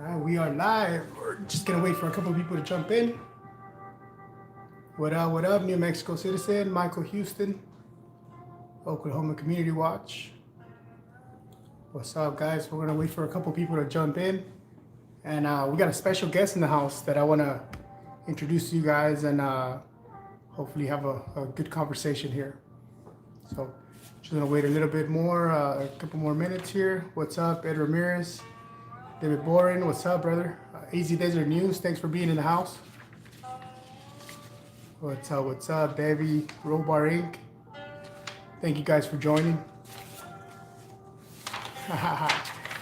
We are live. We're just gonna wait for a couple of people to jump in. What up? What up? New Mexico citizen Michael Houston, Oklahoma Community Watch. What's up, guys? We're gonna wait for a couple of people to jump in, and we got a special guest in the house that I want to introduce to you guys, and hopefully have a good conversation here. So, just gonna wait a little bit more, a couple more minutes here. What's up, Ed Ramirez? David Boren, what's up, brother? AZ Desert News, thanks for being in the house. What's up, Debbie, Robar Inc. Thank you guys for joining.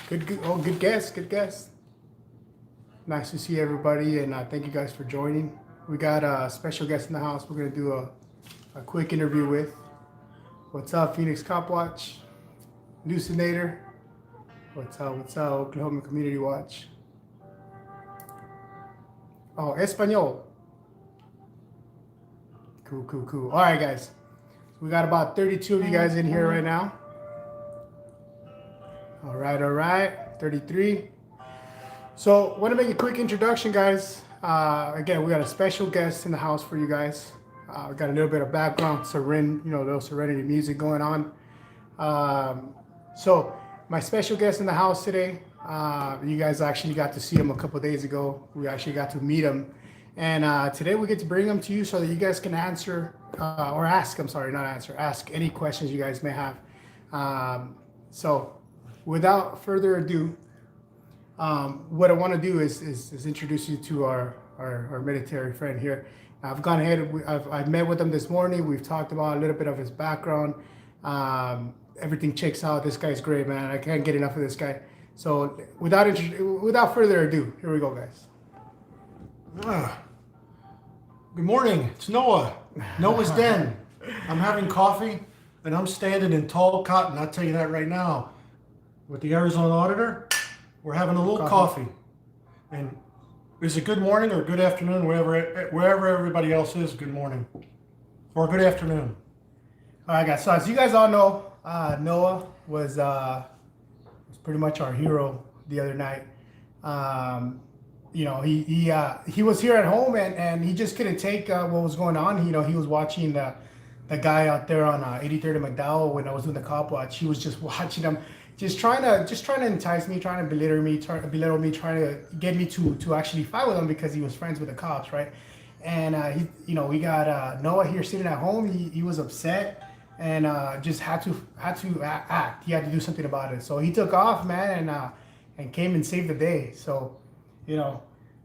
Good guess, good guess. Nice to see everybody, and thank you guys for joining. We got a special guest in the house we're gonna do a quick interview with. What's up, Phoenix Cop Watch? Lucinator. What's up, Oklahoma Community Watch? Oh, Espanol. Cool. All right, guys. We got about 32 of you guys in here right now. All right. 33. So, want to make a quick introduction, guys. Again, we got a special guest in the house for you guys. We got a little bit of background, little Serenity music going on. So, my special guest in the house today, you guys actually got to see him a couple days ago. We actually got to meet him. And today we get to bring him to you so that you guys can ask any questions you guys may have. So without further ado, what I want to do is introduce you to our military friend here. I've gone ahead, I've met with him this morning. We've talked about a little bit of his background. Everything checks out. This guy's great, man. I can't get enough of this guy. So without further ado, here we go, guys. Good morning. It's Noah. Noah's Den. I'm having coffee, and I'm standing in tall cotton. I'll tell you that right now. With the Arizona Auditor, we're having a little coffee. And is it good morning or good afternoon, wherever everybody else is? Good morning or good afternoon. All right, guys. So as you guys all know, Noah was pretty much our hero the other night. He was here at home and he just couldn't take what was going on. He was watching the guy out there on 83rd and McDowell when I was doing the cop watch. He was just watching him, just trying to entice me, trying to belittle me, trying to get me to actually fight with him because he was friends with the cops, right? And we got Noah here sitting at home. He was upset. And just had to act. He had to do something about it. So he took off, man, and came and saved the day. So,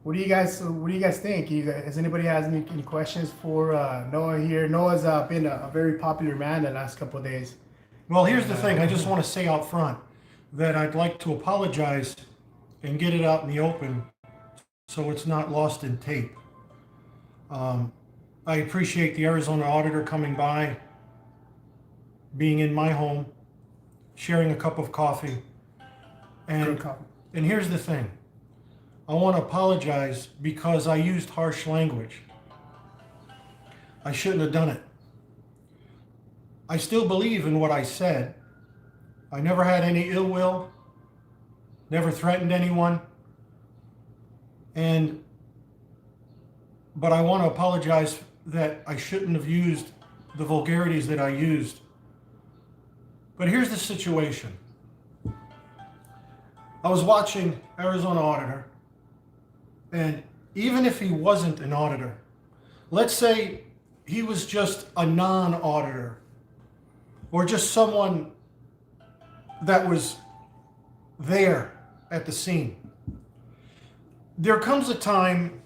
what do you guys think? Has anybody has any questions for Noah here? Noah's been a very popular man the last couple of days. Well, here's the thing. I just want to say out front that I'd like to apologize and get it out in the open so it's not lost in tape. I appreciate the Arizona Auditor coming by, being in my home, sharing a cup of coffee. And here's the thing. I want to apologize because I used harsh language. I shouldn't have done it. I still believe in what I said. I never had any ill will, never threatened anyone. But I want to apologize that I shouldn't have used the vulgarities that I used. But here's the situation. I was watching Arizona Auditor, and even if he wasn't an auditor, let's say he was just a non-auditor, or just someone that was there at the scene. There comes a time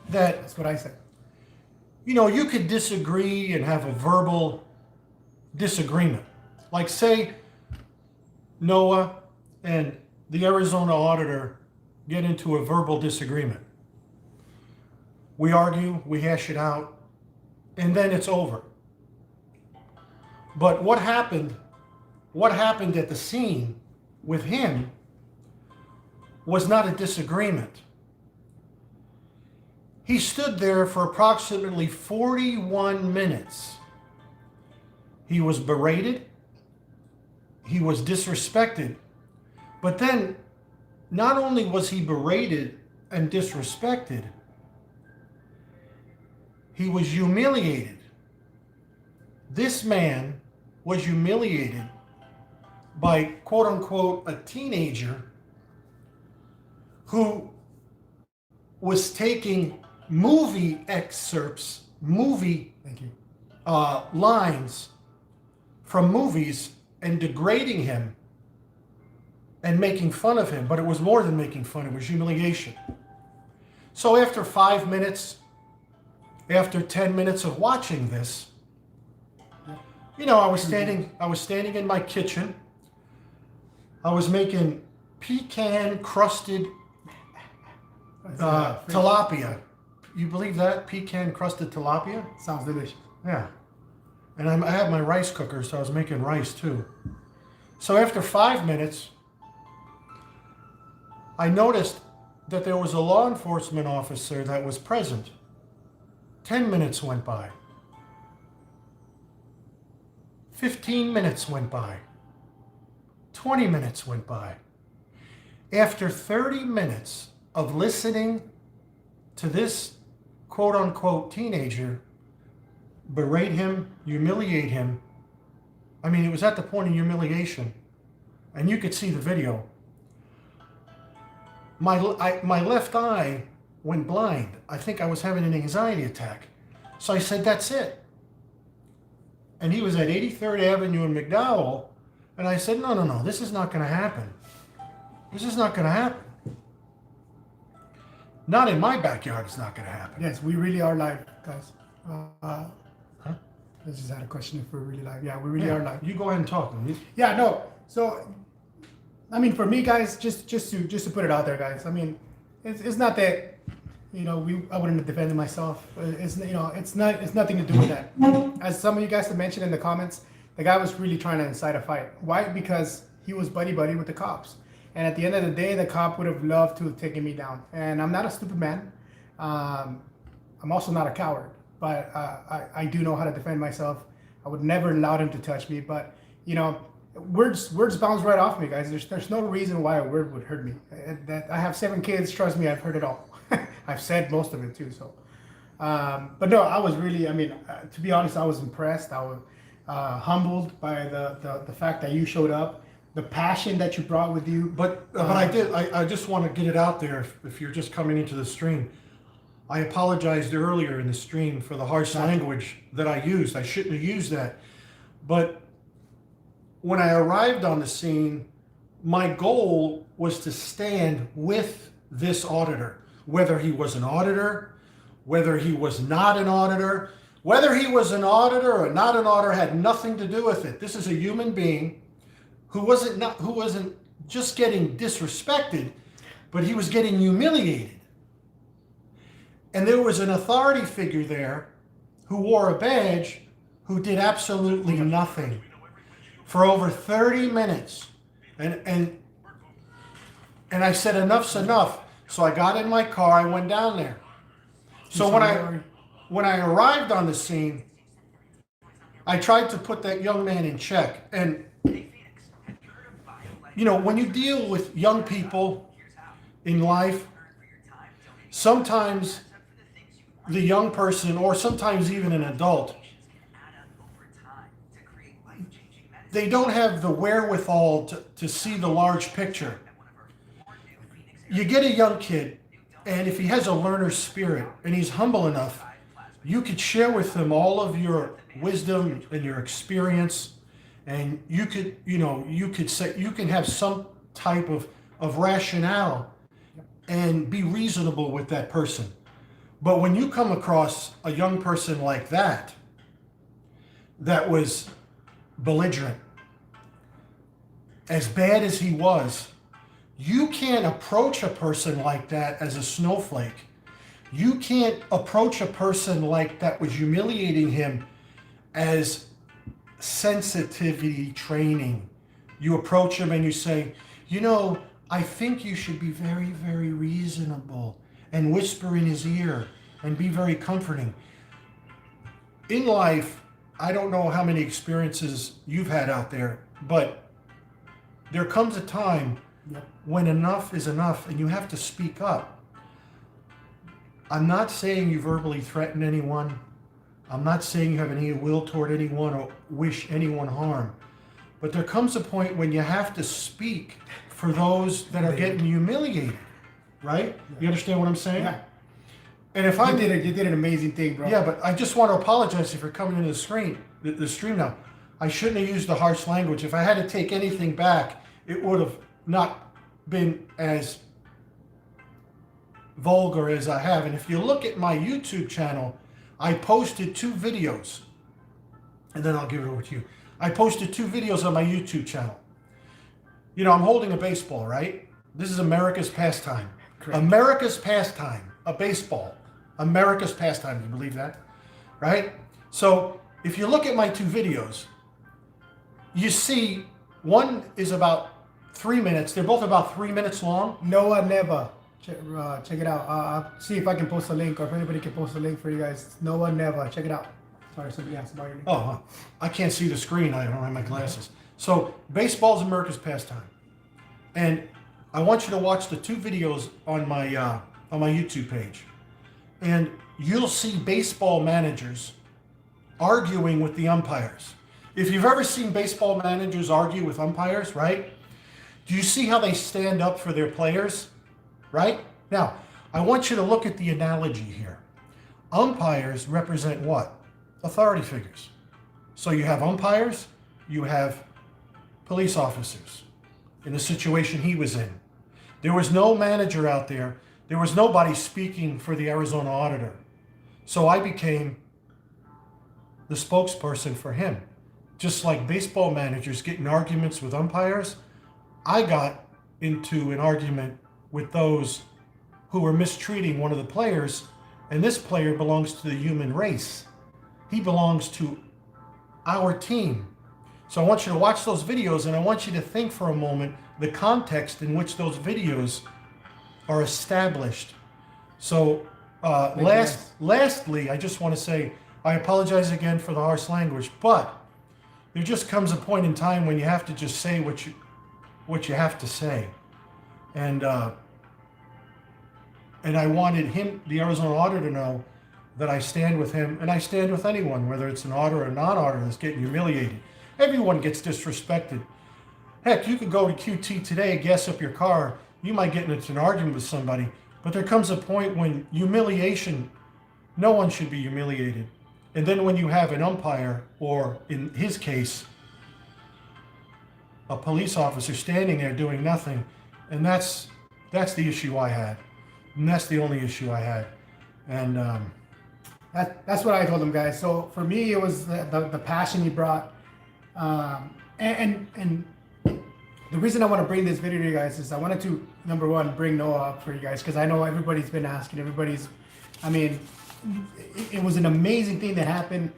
that, that's what I said. You could disagree and have a verbal disagreement. Like say Noah and the Arizona Auditor get into a verbal disagreement. We argue, we hash it out, and then it's over. But what happened at the scene with him was not a disagreement. He stood there for approximately 41 minutes. He was berated. He was disrespected. But then not only was he berated and disrespected, he was humiliated. This man was humiliated by, quote unquote, a teenager who was taking movie excerpts, movie Thank you. lines from movies and degrading him and making fun of him. But it was more than making fun, it was humiliation. So after 5 minutes, after 10 minutes of watching this, you know, I was standing in my kitchen. I was making pecan crusted tilapia. You believe that? Pecan crusted tilapia? Sounds delicious. Yeah. And I had my rice cooker, so I was making rice too. So after 5 minutes, I noticed that there was a law enforcement officer that was present. 10 minutes went by. 15 minutes went by. 20 minutes went by. After 30 minutes of listening to this quote unquote teenager berate him, humiliate him, I mean, it was at the point of humiliation. And you could see the video. My left eye went blind. I think I was having an anxiety attack. So I said, that's it. And he was at 83rd Avenue in McDowell. And I said, no, this is not going to happen. This is not going to happen. Not in my backyard, it's not going to happen. Yes, we really are live, guys. I just had a question if we're really live. Yeah, we really are live. You go ahead and talk. Yeah, no. So, I mean, for me, guys, just to put it out there, guys. I mean, it's not that, you know, I wouldn't have defended myself. It's, you know, it's nothing to do with that. As some of you guys have mentioned in the comments, the guy was really trying to incite a fight. Why? Because he was buddy with the cops. And at the end of the day, the cop would have loved to have taken me down. And I'm not a stupid man. I'm also not a coward. But I do know how to defend myself. I would never allow him to touch me. But, you know, words bounce right off me, guys. There's no reason why a word would hurt me. I have 7 kids. Trust me, I've heard it all. I've said most of it too. So, but no, I was really. I mean, to be honest, I was impressed. I was humbled by the fact that you showed up, the passion that you brought with you. But I did. I just want to get it out there. If you're just coming into the stream, I apologized earlier in the stream for the harsh language that I used. I shouldn't have used that. But when I arrived on the scene, my goal was to stand with this auditor, whether he was an auditor, whether he was not an auditor, whether he was an auditor or not an auditor had nothing to do with it. This is a human being who wasn't just getting disrespected, but he was getting humiliated. And there was an authority figure there who wore a badge who did absolutely nothing for over 30 minutes. And I said, enough's enough. So I got in my car, I went down there. So when I arrived on the scene, I tried to put that young man in check. And, you know, when you deal with young people in life, sometimes the young person, or sometimes even an adult, they don't have the wherewithal to see the large picture. You get a young kid, and if he has a learner's spirit and he's humble enough, you could share with him all of your wisdom and your experience, and you could say, you can have some type of rationale and be reasonable with that person. But when you come across a young person like that was belligerent, as bad as he was, you can't approach a person like that as a snowflake. You can't approach a person like that was humiliating him as sensitivity training. You approach him and you say, you know, I think you should be very, very reasonable, and whisper in his ear and be very comforting. In life, I don't know how many experiences you've had out there, but there comes a time Yep. when enough is enough and you have to speak up. I'm not saying you verbally threaten anyone. I'm not saying you have any ill will toward anyone or wish anyone harm. But there comes a point when you have to speak for those that are getting humiliated, right? You understand what I'm saying? Yeah. And if I'm You did an amazing thing, bro. yeah, but I just want to apologize if you're coming into the stream now. I shouldn't have used the harsh language. If I had to take anything back, it would have not been as vulgar as I have. And if you look at my YouTube channel, I posted 2 videos, and then I'll give it over to you. I posted 2 videos on my YouTube channel. You know, I'm holding a baseball, right? This is America's pastime. Correct. America's pastime, a baseball. America's pastime, do you believe that? Right? So if you look at my 2 videos, you see one is about 3 minutes. They're both about 3 minutes long. Noah Never. Check it out. I'll see if I can post a link, or if anybody can post a link for you guys. Noah Never. Check it out. Sorry, somebody asked about your name. Oh, I can't see the screen. I don't have my glasses. So baseball is America's pastime. And I want you to watch the 2 videos on my YouTube page. And you'll see baseball managers arguing with the umpires. If you've ever seen baseball managers argue with umpires, right? Do you see how they stand up for their players? Right? Now, I want you to look at the analogy here. Umpires represent what? Authority figures. So you have umpires, you have police officers in the situation he was in. There was no manager out there. There was nobody speaking for the Arizona auditor. So I became the spokesperson for him. Just like baseball managers get in arguments with umpires, I got into an argument with those who were mistreating one of the players, and this player belongs to the human race. He belongs to our team. So I want you to watch those videos, and I want you to think for a moment the context in which those videos are established. So lastly, I just want to say I apologize again for the harsh language, but there just comes a point in time when you have to just say what you have to say. And I wanted him, the Arizona auditor, to know that I stand with him, and I stand with anyone, whether it's an auditor or non-auditor that's getting humiliated. Everyone gets disrespected. Heck, you could go to QT today, gas up your car, you might get into an argument with somebody, but there comes a point when humiliation, no one should be humiliated. And then when you have an umpire, or in his case, a police officer standing there doing nothing, and that's the issue I had. And that's the only issue I had. And That's what I told him, guys. So for me, it was the passion he brought, and the reason I want to bring this video to you guys is I wanted to, number one, bring Noah up for you guys, because I know everybody's been asking. I mean, it was an amazing thing that happened,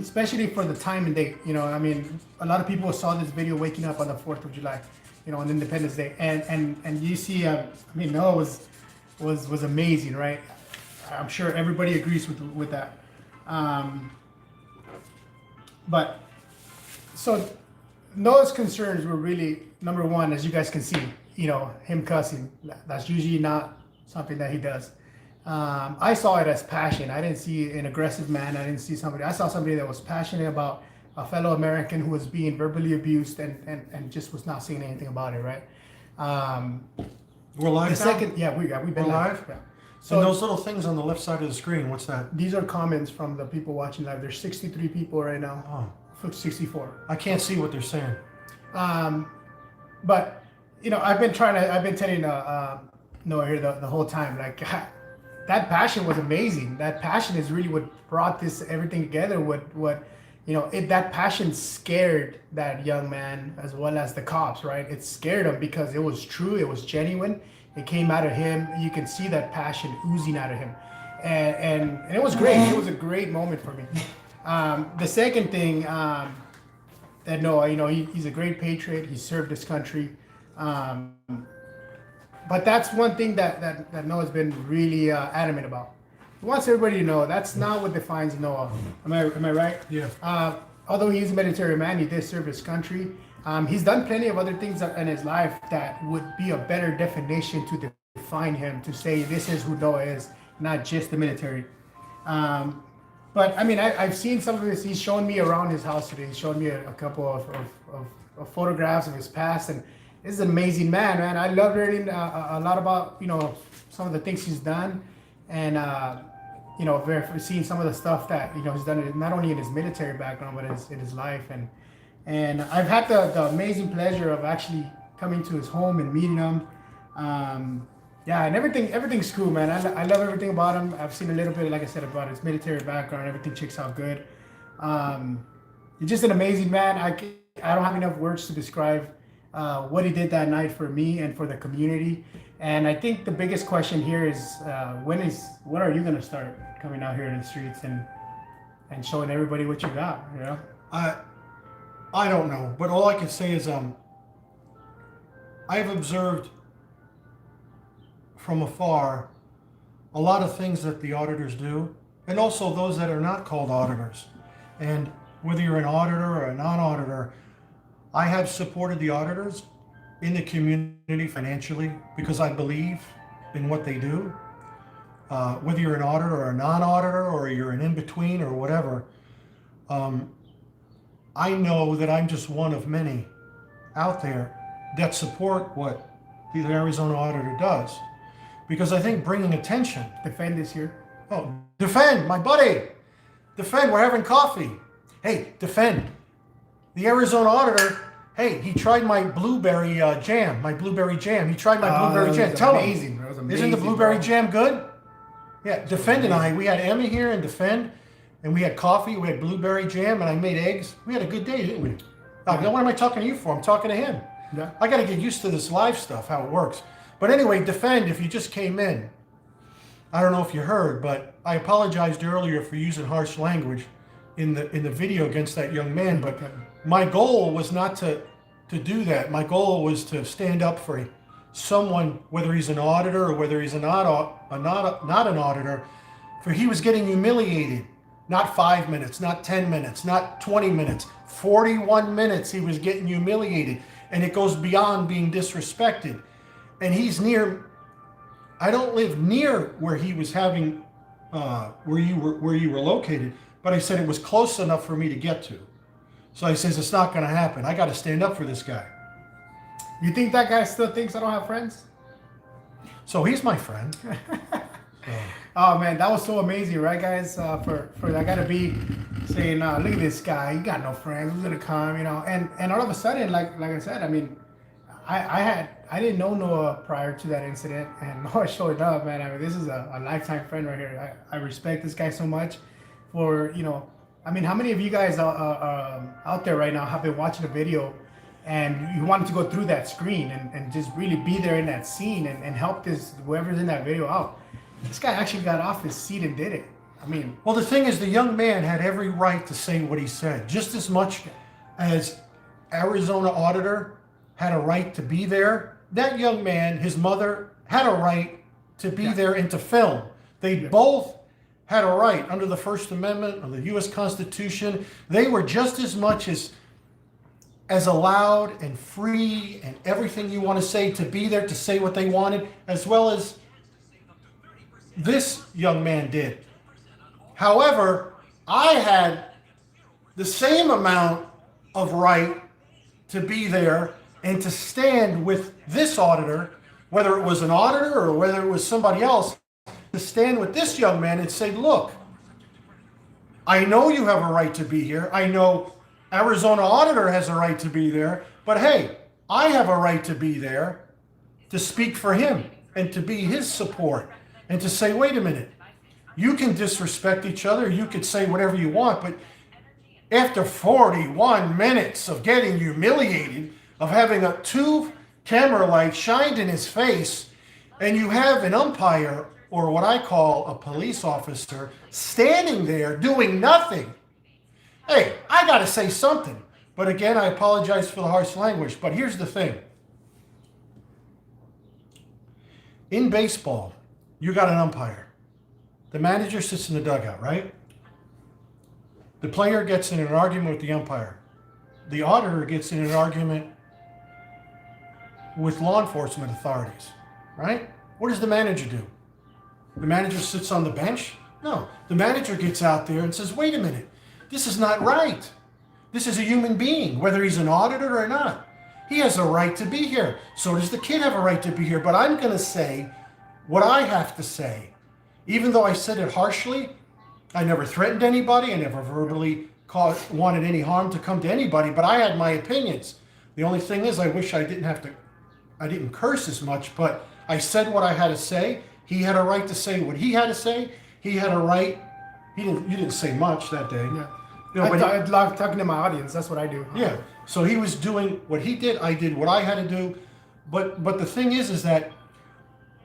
especially for the time and date. You know, I mean, a lot of people saw this video waking up on the 4th of July, you know, on Independence Day, and you see, I mean, Noah was amazing, right? I'm sure everybody agrees with that. But so Noah's concerns were really, number one, as you guys can see, you know, him cussing. That's usually not something that he does. I saw it as passion. I didn't see an aggressive man. I saw somebody that was passionate about a fellow American who was being verbally abused and just was not saying anything about it, right? we're live The now? second, yeah, we've been We're live. live? Yeah. So So those little things on the left side of the screen, what's that? these are comments from the people watching live. There's 63 people right now. Oh, 64. I can't see what they're saying. But you know, I've been telling Noah here the whole time, like that passion was amazing. That passion is really what brought everything together. What you know, that passion scared that young man as well as the cops, right? It scared them because it was true, it was genuine, it came out of him. You can see that passion oozing out of him, and it was great. It was a great moment for me. The second thing, that Noah, you know, he's a great patriot. He served his country. But that's one thing that Noah's been really adamant about. He wants everybody to know that's not what defines Noah. Am I right? Yeah. Although he's a military man, he did serve his country. He's done plenty of other things in his life that would be a better definition to define him, to say this is who Noah is, not just the military. But I mean, I've seen some of this. He's shown me around his house today. He's shown me a couple of photographs of his past, and this is an amazing man. I love reading a lot about some of the things he's done, and seeing some of the stuff that he's done not only in his military background but in his life, and I've had the amazing pleasure of actually coming to his home and meeting him. Yeah, and everything's cool, man. I love everything about him. I've seen a little bit, like I said, about his military background. Everything checks out good. He's just an amazing man. I don't have enough words to describe what he did that night for me and for the community. And I think the biggest question here is when are you gonna start coming out here in the streets and showing everybody what you got? I don't know, but all I can say is I've observed from afar a lot of things that the auditors do, and also those that are not called auditors. And whether you're an auditor or a non-auditor, I have supported the auditors in the community financially because I believe in what they do. Whether you're an auditor or a non-auditor, or you're an in-between or whatever, I know that I'm just one of many out there that support what the Arizona auditor does. Because I think bringing attention. Defend this here. Oh, Defend, my buddy. Defend, we're having coffee. Hey, Defend. The Arizona auditor, hey, he tried my blueberry jam. He tried my blueberry jam. Tell him. Isn't the blueberry jam good? Yeah, Defend and I, we had Emma here and Defend, and we had coffee, we had blueberry jam, and I made eggs. We had a good day, didn't we? What am I talking to you for? I'm talking to him. Yeah. I got to get used to this live stuff, how it works. But anyway, Defend, if you just came in, I don't know if you heard, but I apologized earlier for using harsh language in the video against that young man. But my goal was not to do that. My goal was to stand up for someone, whether he's an auditor or whether he's not an auditor, for he was getting humiliated. Not 5 minutes, not 10 minutes, not 20 minutes, 41 minutes he was getting humiliated. And it goes beyond being disrespected. And he's near, I don't live near where he was having, where you were located, but I said it was close enough for me to get to. So I says, it's not going to happen. I got to stand up for this guy. You think that guy still thinks I don't have friends? So he's my friend. Oh man, that was so amazing, right, guys? For that guy to be saying, "Look at this guy. He got no friends. Who's gonna come?" And all of a sudden, like I said, I mean, I didn't know Noah prior to that incident, and Noah showed up, man. I mean, this is a lifetime friend right here. I respect this guy so much for I mean, how many of you guys out there right now have been watching a video and you wanted to go through that screen and just really be there in that scene and help whoever's in that video out? This guy actually got off his seat and did it. I mean, well, the thing is, the young man had every right to say what he said, just as much as Arizona auditor had a right to be there. That young man, his mother, had a right to be there and to film. They both had a right under the First Amendment of the U.S. Constitution. They were just as much as allowed and free and everything you want to say to be there to say what they wanted, as well as this young man did. However, I had the same amount of right to be there and to stand with this auditor, whether it was an auditor or whether it was somebody else, to stand with this young man and say, look, I know you have a right to be here. I know Arizona auditor has a right to be there, but hey, I have a right to be there to speak for him and to be his support and to say, wait a minute, you can disrespect each other, you could say whatever you want, but after 41 minutes of getting humiliated, of having a 2 camera light shined in his face, and you have an umpire, or what I call a police officer, standing there doing nothing. Hey, I got to say something. But again, I apologize for the harsh language, but here's the thing. In baseball, you got an umpire. The manager sits in the dugout, right? The player gets in an argument with the umpire. the auditor gets in an argument with law enforcement authorities, right? What does the manager do? The manager sits on the bench? No. The manager gets out there and says, wait a minute, this is not right. This is a human being, whether he's an auditor or not. He has a right to be here. So does the kid have a right to be here. But I'm going to say what I have to say. Even though I said it harshly, I never threatened anybody. I never verbally wanted any harm to come to anybody, but I had my opinions. The only thing is, I wish I didn't curse as much, but I said what I had to say. He had a right to say what he had to say. He had a right. You didn't say much that day. Yeah. You know, I love talking to my audience. That's what I do. yeah. So he was doing what he did. I did what I had to do. But the thing is that,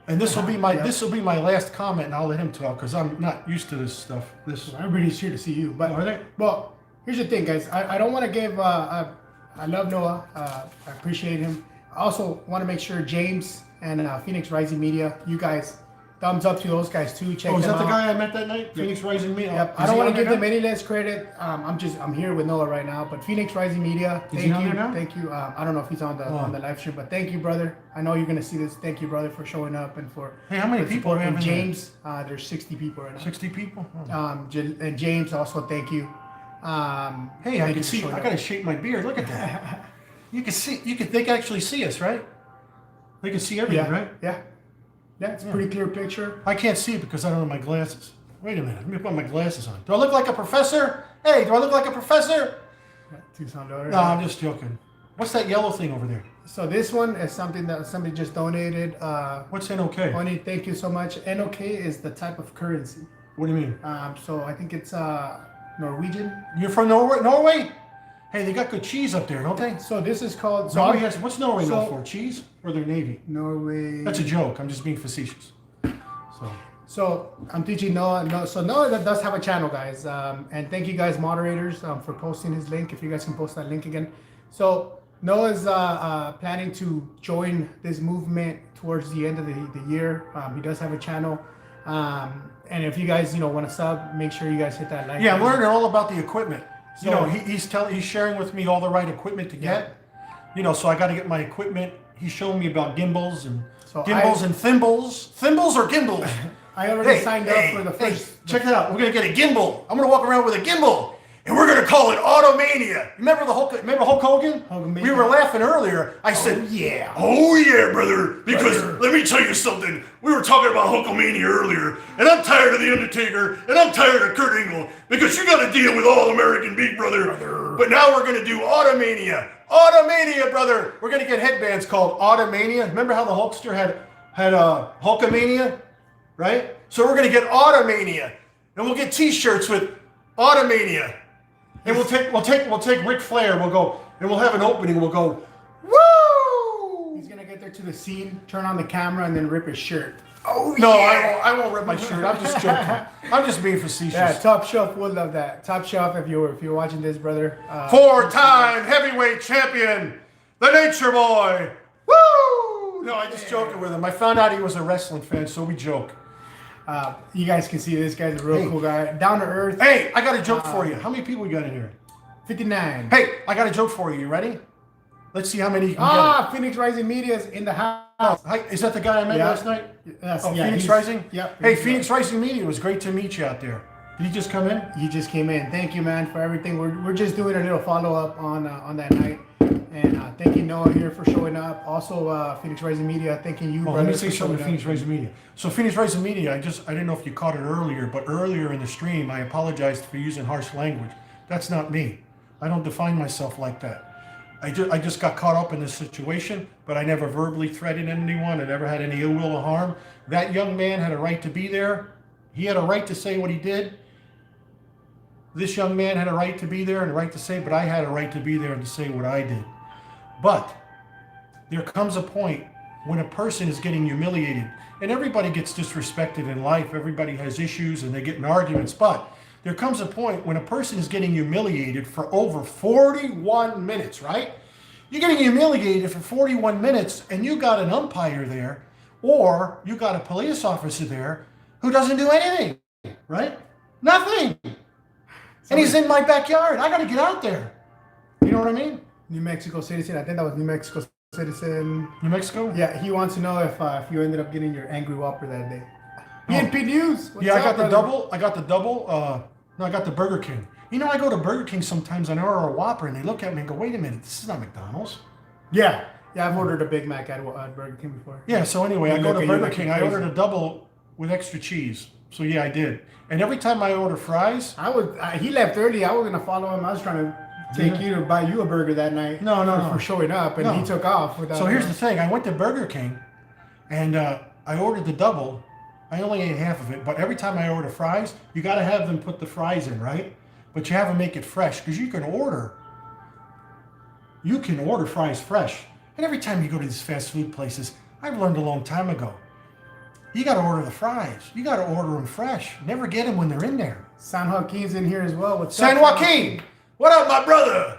and this will be my last comment, and I'll let him talk because I'm not used to this stuff. Everybody's here to see you. But Are they? well, here's the thing, guys. I don't want to give. I love Noah. I appreciate him. I also want to make sure James and Phoenix Rising Media, you guys, thumbs up to those guys too. Check Oh, is them that the out. guy I met that night? Phoenix Rising Media. Yep. I don't want to give them any less credit. I'm here with Noah right now. But Phoenix Rising Media, Is he on there now? thank you. I don't know if he's on the live stream, but thank you, brother. I know you're gonna see this. Thank you, brother, for showing up and for. Hey, how many for people are we supporting having there? James? There's 60 people right now. 60 people? Oh. And James also thank you. Hey, I thank can you for see. showing I up. gotta shape my beard. Look at that. You can see. They can actually see us, right? They can see everything, Yeah, right? yeah, yeah. It's a pretty clear picture. I can't see it because I don't have my glasses. Wait a minute. Let me put my glasses on. Do I look like a professor? Hey, do I look like a professor? Tucson daughter. No, I'm just joking. What's that yellow thing over there? So this one is something that somebody just donated. What's NOK? Oni, thank you so much. NOK is the type of currency. What do you mean? So I think it's Norwegian. You're from Norway? Norway? Hey, they got good cheese up there, don't they? So this is called Norway has, what's Norway known so- for? Cheese or their navy? Norway. That's a joke. I'm just being facetious. So So I'm teaching Noah. So Noah that does have a channel, guys. And thank you guys, moderators, for posting his link. If you guys can post that link again. So Noah's planning to join this movement towards the end of the year. He does have a channel. And if you guys want to sub, make sure you guys hit that like. yeah, I'm button. learning all about the equipment. So- He's sharing with me all the right equipment to get. So I got to get my equipment. He's showing me about gimbals and and thimbles. Thimbles or gimbals? I already signed up for the Hey, first. check it out. We're gonna get a gimbal. I'm gonna walk around with a gimbal, and we're gonna call it Automania. Remember Hulk Hogan? Hulkamania. We were laughing earlier. I said, yeah. Oh yeah, brother. Because let me tell you something. We were talking about Hulkamania earlier, and I'm tired of the Undertaker, and I'm tired of Kurt Angle, because you got to deal with All American Big Brother. But now we're gonna do Automania. Automania, brother. We're gonna get headbands called Automania. Remember how the Hulkster had Hulkamania, right? So we're gonna get Automania, and we'll get T-shirts with Automania, and we'll take Ric Flair. We'll go and we'll have an opening. We'll go, woo! He's gonna get there to the scene, turn on the camera, and then rip his shirt. Oh no, I won't rip my shirt. I'm just joking. I'm just being facetious. Yeah, Top Shelf would love that. Top Shelf, if you're watching this, brother. 4-time heavyweight champion, the Nature Boy. Woo! No, I just joking with him. I found out he was a wrestling fan, so we joke. You guys can see this guy's a real Hey. cool guy, down to earth. Hey, I got a joke for you. How many people we got in here? 59. Hey, I got a joke for you. You ready? Let's see how many you can Phoenix Rising Media is in the house. get. Hi, is that the guy I met Yeah. last night? Yes, Oh, yeah, Phoenix he's- Rising? Yep. Hey, Phoenix Rising Media, it was great to meet you out there. Did he just come in? He just came in. Thank you, man, for everything. We're just doing a little follow up on that night, and thank you, Noah, here for showing up. Also, Phoenix Rising Media, thanking you, Oh, brother. let me say for something to showing Phoenix up. Rising Media. So Phoenix Rising Media, I didn't know if you caught it earlier, but earlier in the stream, I apologized for using harsh language. That's not me. I don't define myself like that. I just got caught up in this situation, but I never verbally threatened anyone. I never had any ill will or harm. That young man had a right to be there. He had a right to say what he did. This young man had a right to be there and a right to say, but I had a right to be there and to say what I did. But there comes a point when a person is getting humiliated, and everybody gets disrespected in life. Everybody has issues and they get in arguments, but there comes a point when a person is getting humiliated for over 41 minutes, right? You're getting humiliated for 41 minutes and you got an umpire there, or you got a police officer there who doesn't do anything, right? Nothing. And he's in my backyard. I got to get out there. know what I mean? New Mexico citizen. I think that was New Mexico citizen. New Mexico? Yeah, he wants to know if you ended up getting your Angry Whopper that day. PNP News. What's Yeah, I up, got the brother? double. I got the double. No, I got the Burger King. You know, I go to Burger King sometimes and I order a Whopper, and they look at me and go, "Wait a minute, this is not McDonald's." Yeah, I've ordered a Big Mac at Burger King before. Yeah. So anyway, I They go look to at you Burger like King. you're I crazy. ordered a double with extra cheese. So yeah, I did. And every time I order fries, He left early. I was gonna follow him. I was trying to take you to buy you a burger that night. No, for showing up, and No. he took off without. so here's the thing: I went to Burger King, and I ordered the double. I only ate half of it, but every time I order fries, you got to have them put the fries in, right? But you have to make it fresh because you can order fries fresh. And every time you go to these fast food places, I've learned a long time ago, you got to order the fries. You got to order them fresh. Never get them when they're in there. San Joaquin's in here as well. What's San up, Joaquin, what up, my brother?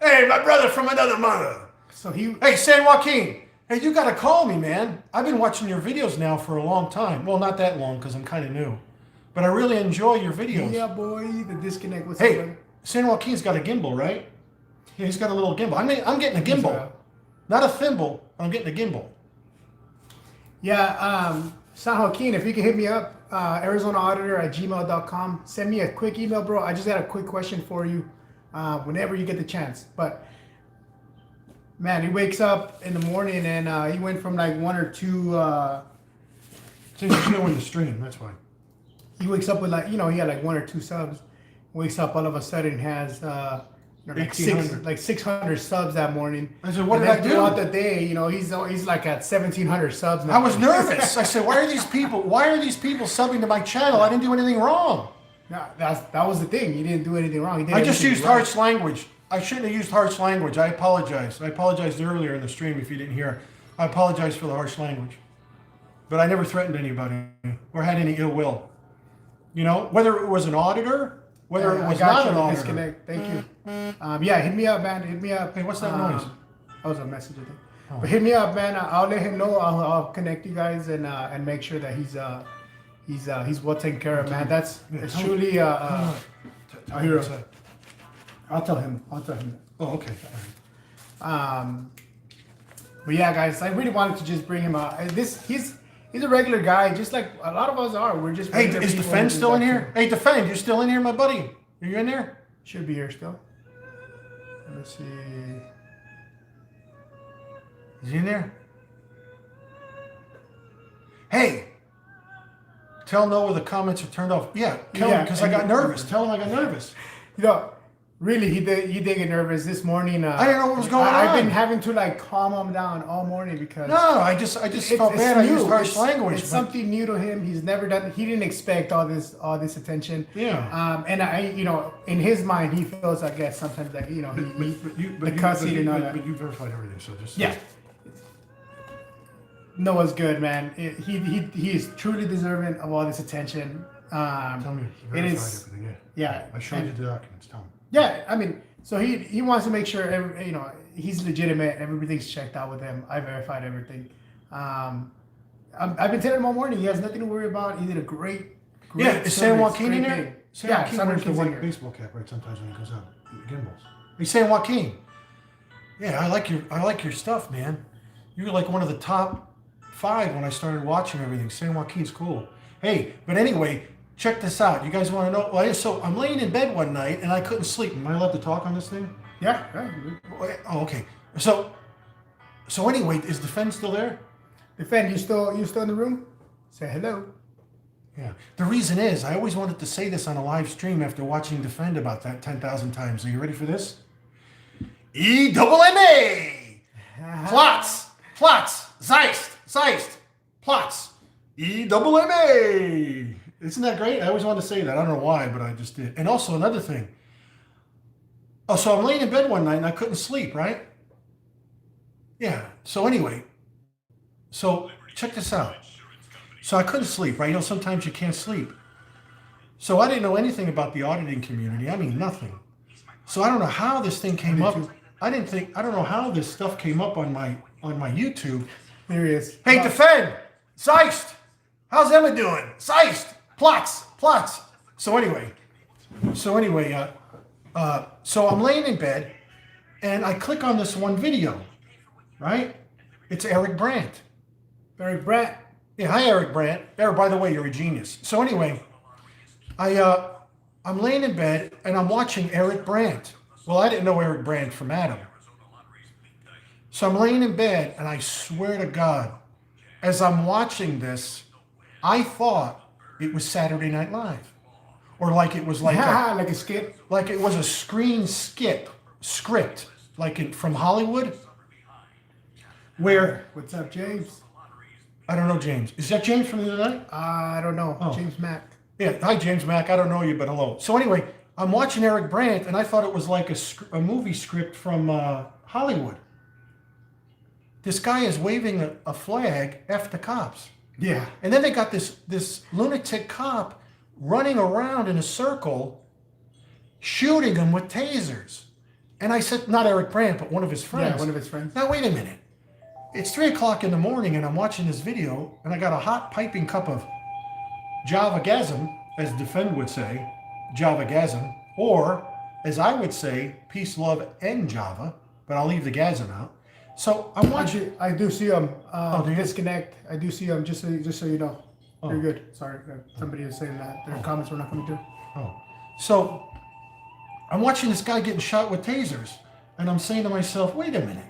Hey, my brother from another mother. So he. Hey, San Joaquin. Hey, you got to call me, man. I've been watching your videos now for a long time. Well, not that long because I'm kind of new. But I really enjoy your videos. Yeah, boy, the disconnect. What's up, Hey, brother? San Joaquin's got a gimbal, right? Yeah, he's got a little gimbal. I'm getting a gimbal. right. Not a thimble. I'm getting a gimbal. Yeah, San Joaquin, if you can hit me up, ArizonaAuditor@gmail.com. Send me a quick email, bro. I just got a quick question for you whenever you get the chance. But, man, he wakes up in the morning and he went from like one or two, Since you're new in the stream, that's why. he wakes up with like, he had like one or two subs. Wakes up all of a sudden has like 1,800. 600 subs that morning. I said, what And did I then do? Throughout the day, he's like at 1,700 subs now. I was nervous. I said, why are these people subbing to my channel? I didn't do anything wrong. No, that was the thing. He didn't do anything wrong. He did I just everything used right. harsh language. I shouldn't have used harsh language. I apologize. I apologized earlier in the stream if you didn't hear. I apologize for the harsh language. But I never threatened anybody or had any ill will. You know, whether it was an auditor, whether it I was got not you. an auditor. Disconnect. Thank you. Yeah, hit me up, man. Hit me up. Hey, what's that noise? That was a message, I think. Oh. But hit me up, man. I'll let him know. I'll connect you guys and make sure that he's well taken care of, man. It's truly a hero. I'll tell him. Oh, okay. But yeah, guys, I really wanted to just bring him out. He's a regular guy, just like a lot of us are. We're just. Hey, regular is people Defend who still in like here? to- Hey, Defend, you're still in here, my buddy? Are you in there? Should be here still. Let's see. Is he in there? Hey, tell Noah the comments are turned off. Yeah, tell him because I got nervous. Tell him I got nervous. Really, he did get nervous this morning. I didn't know what was going I've on. been having to like calm him down all morning because No, I just felt bad. I used harsh language. It's something new to him. He's never done. He didn't expect all this attention. Yeah. And in his mind, he feels, I guess, sometimes that the cussing and all that. But you verified everything, so just Yeah. Noah's good, man. He is truly deserving of all this attention. Tell me, you It verified is. everything. Yeah. I showed you the documents. Tell me. Yeah, I mean, so he wants to make sure he's legitimate. Everything's checked out with him. I verified everything. I've been telling him all morning. He has nothing to worry about. He did a great Yeah, is San service, Joaquin great in there? thing. San Yeah, Joaquin San wears the Joaquin's in white here. baseball cap, right? Sometimes when he goes out, the gimbals. Hey, San Joaquin. Yeah, I like your stuff, man. You were like one of the top 5 when I started watching everything. San Joaquin's cool. Hey, but anyway, check this out. You guys want to know? Well, so I'm laying in bed one night and I couldn't sleep. Am I allowed to talk on this thing? Yeah, right. Oh, okay. So anyway, is the Defend still there? Defend, you still in the room? Say hello. Yeah. The reason is, I always wanted to say this on a live stream after watching Defend about that 10,000 times. Are you ready for this? E-double-M-A! Plots! Zeist! Plots! E-double-M-A! Isn't that great? I always wanted to say that. I don't know why, but I just did. And also another thing. Oh, so I'm laying in bed one night and I couldn't sleep, right? Yeah. So anyway, so check this out. So I couldn't sleep, right? Sometimes you can't sleep. So I didn't know anything about the auditing community. I mean, nothing. So I don't know how this thing came up. I don't know how this stuff came up on my YouTube. There he is. Hey, Defend! Zeist! How's Emma doing? Zeist! Plots! So anyway, so I'm laying in bed And I click on this one video, right? It's Eric Brandt. Eric Brandt. Yeah, hi Eric Brandt. Eric, by the way, you're a genius. So anyway, I'm laying in bed and I'm watching Eric Brandt. Well, I didn't know Eric Brandt from Adam. So I'm laying in bed and I swear to God, as I'm watching this, I thought it was Saturday Night Live. Or like it was like like a skit. like it was a screen script, like from Hollywood, where What's up, James? I don't know James. Is that James from the other night? I don't know. Oh. James Mack. Yeah, hi James Mack. I don't know you, but hello. So anyway, I'm watching Eric Brandt, and I thought it was like a movie script from Hollywood. This guy is waving a flag, F the cops. Yeah. And then they got this lunatic cop running around in a circle, shooting him with tasers. And I said, not Eric Brandt, but one of his friends. Yeah, one of his friends. Now wait a minute. It's 3 o'clock in the morning, and I'm watching this video, and I got a hot piping cup of Java-gasm, as Defend would say, Java-gasm, or as I would say, peace, love, and Java, but I'll leave the gasm out. So I'm watching. I do see him. do you? Disconnect. I do see him. Just so you know. Oh. You're good. Sorry, somebody is saying that their comments were not coming through. Oh. So I'm watching this guy getting shot with tasers, and I'm saying to myself, wait a minute.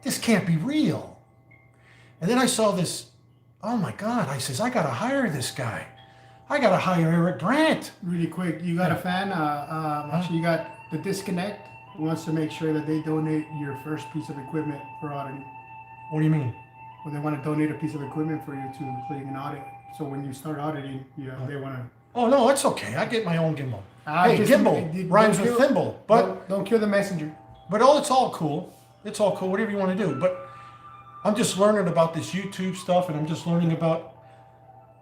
This can't be real. And then I saw this, oh my God, I says, I gotta hire this guy. I gotta hire Eric Brandt. Really quick, you got a fan? Actually, you got the Disconnect. Who wants to make sure that they donate your first piece of equipment for auditing. What do you mean? Well, they want to donate a piece of equipment for you so you can audit. So when you start auditing, they want to. Oh no, that's okay. I get my own gimbal. Hey, Just- gimbal rhymes with thimble, but don't kill the messenger. it's all cool. It's all cool, whatever you want to do. But I'm just learning about this YouTube stuff, and I'm just learning about,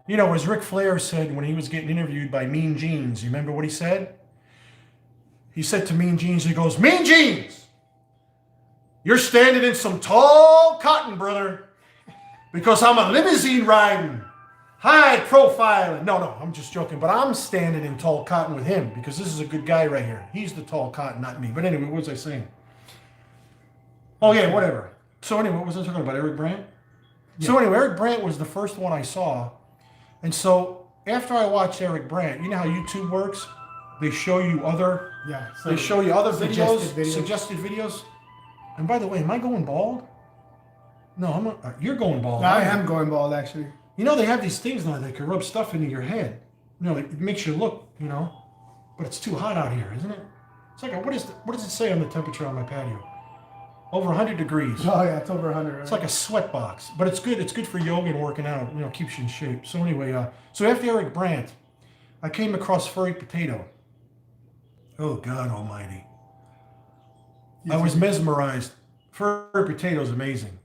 as Ric Flair said when he was getting interviewed by Mean Jeans. You remember what he said? He said to Mean Jeans, he goes, Mean Jeans, you're standing in some tall cotton, brother, because I'm a limousine riding, high profile. No, I'm just joking, but I'm standing in tall cotton with him because this is a good guy right here. He's the tall cotton, not me. But anyway, what was I saying? Oh yeah, whatever. So anyway, what was I talking about? Eric Brandt? Yeah. So anyway, Eric Brandt was the first one I saw. And so after I watched Eric Brandt, you know how YouTube works? They show you other So they show you other suggested suggested videos. And by the way, am I going bald? No, I'm not. You're going bald. I am going bald, actually. They have these things now that can rub stuff into your head. It makes you look, but it's too hot out here, isn't it? It's like, what does it say on the temperature on my patio? Over 100 degrees. Oh yeah, it's over 100. Right? It's like a sweat box, but it's good. It's good for yoga and working out. Keeps you in shape. So anyway, so after Eric Brandt, I came across Furry Potato. Oh God Almighty! I was mesmerized. Furry Potato is amazing.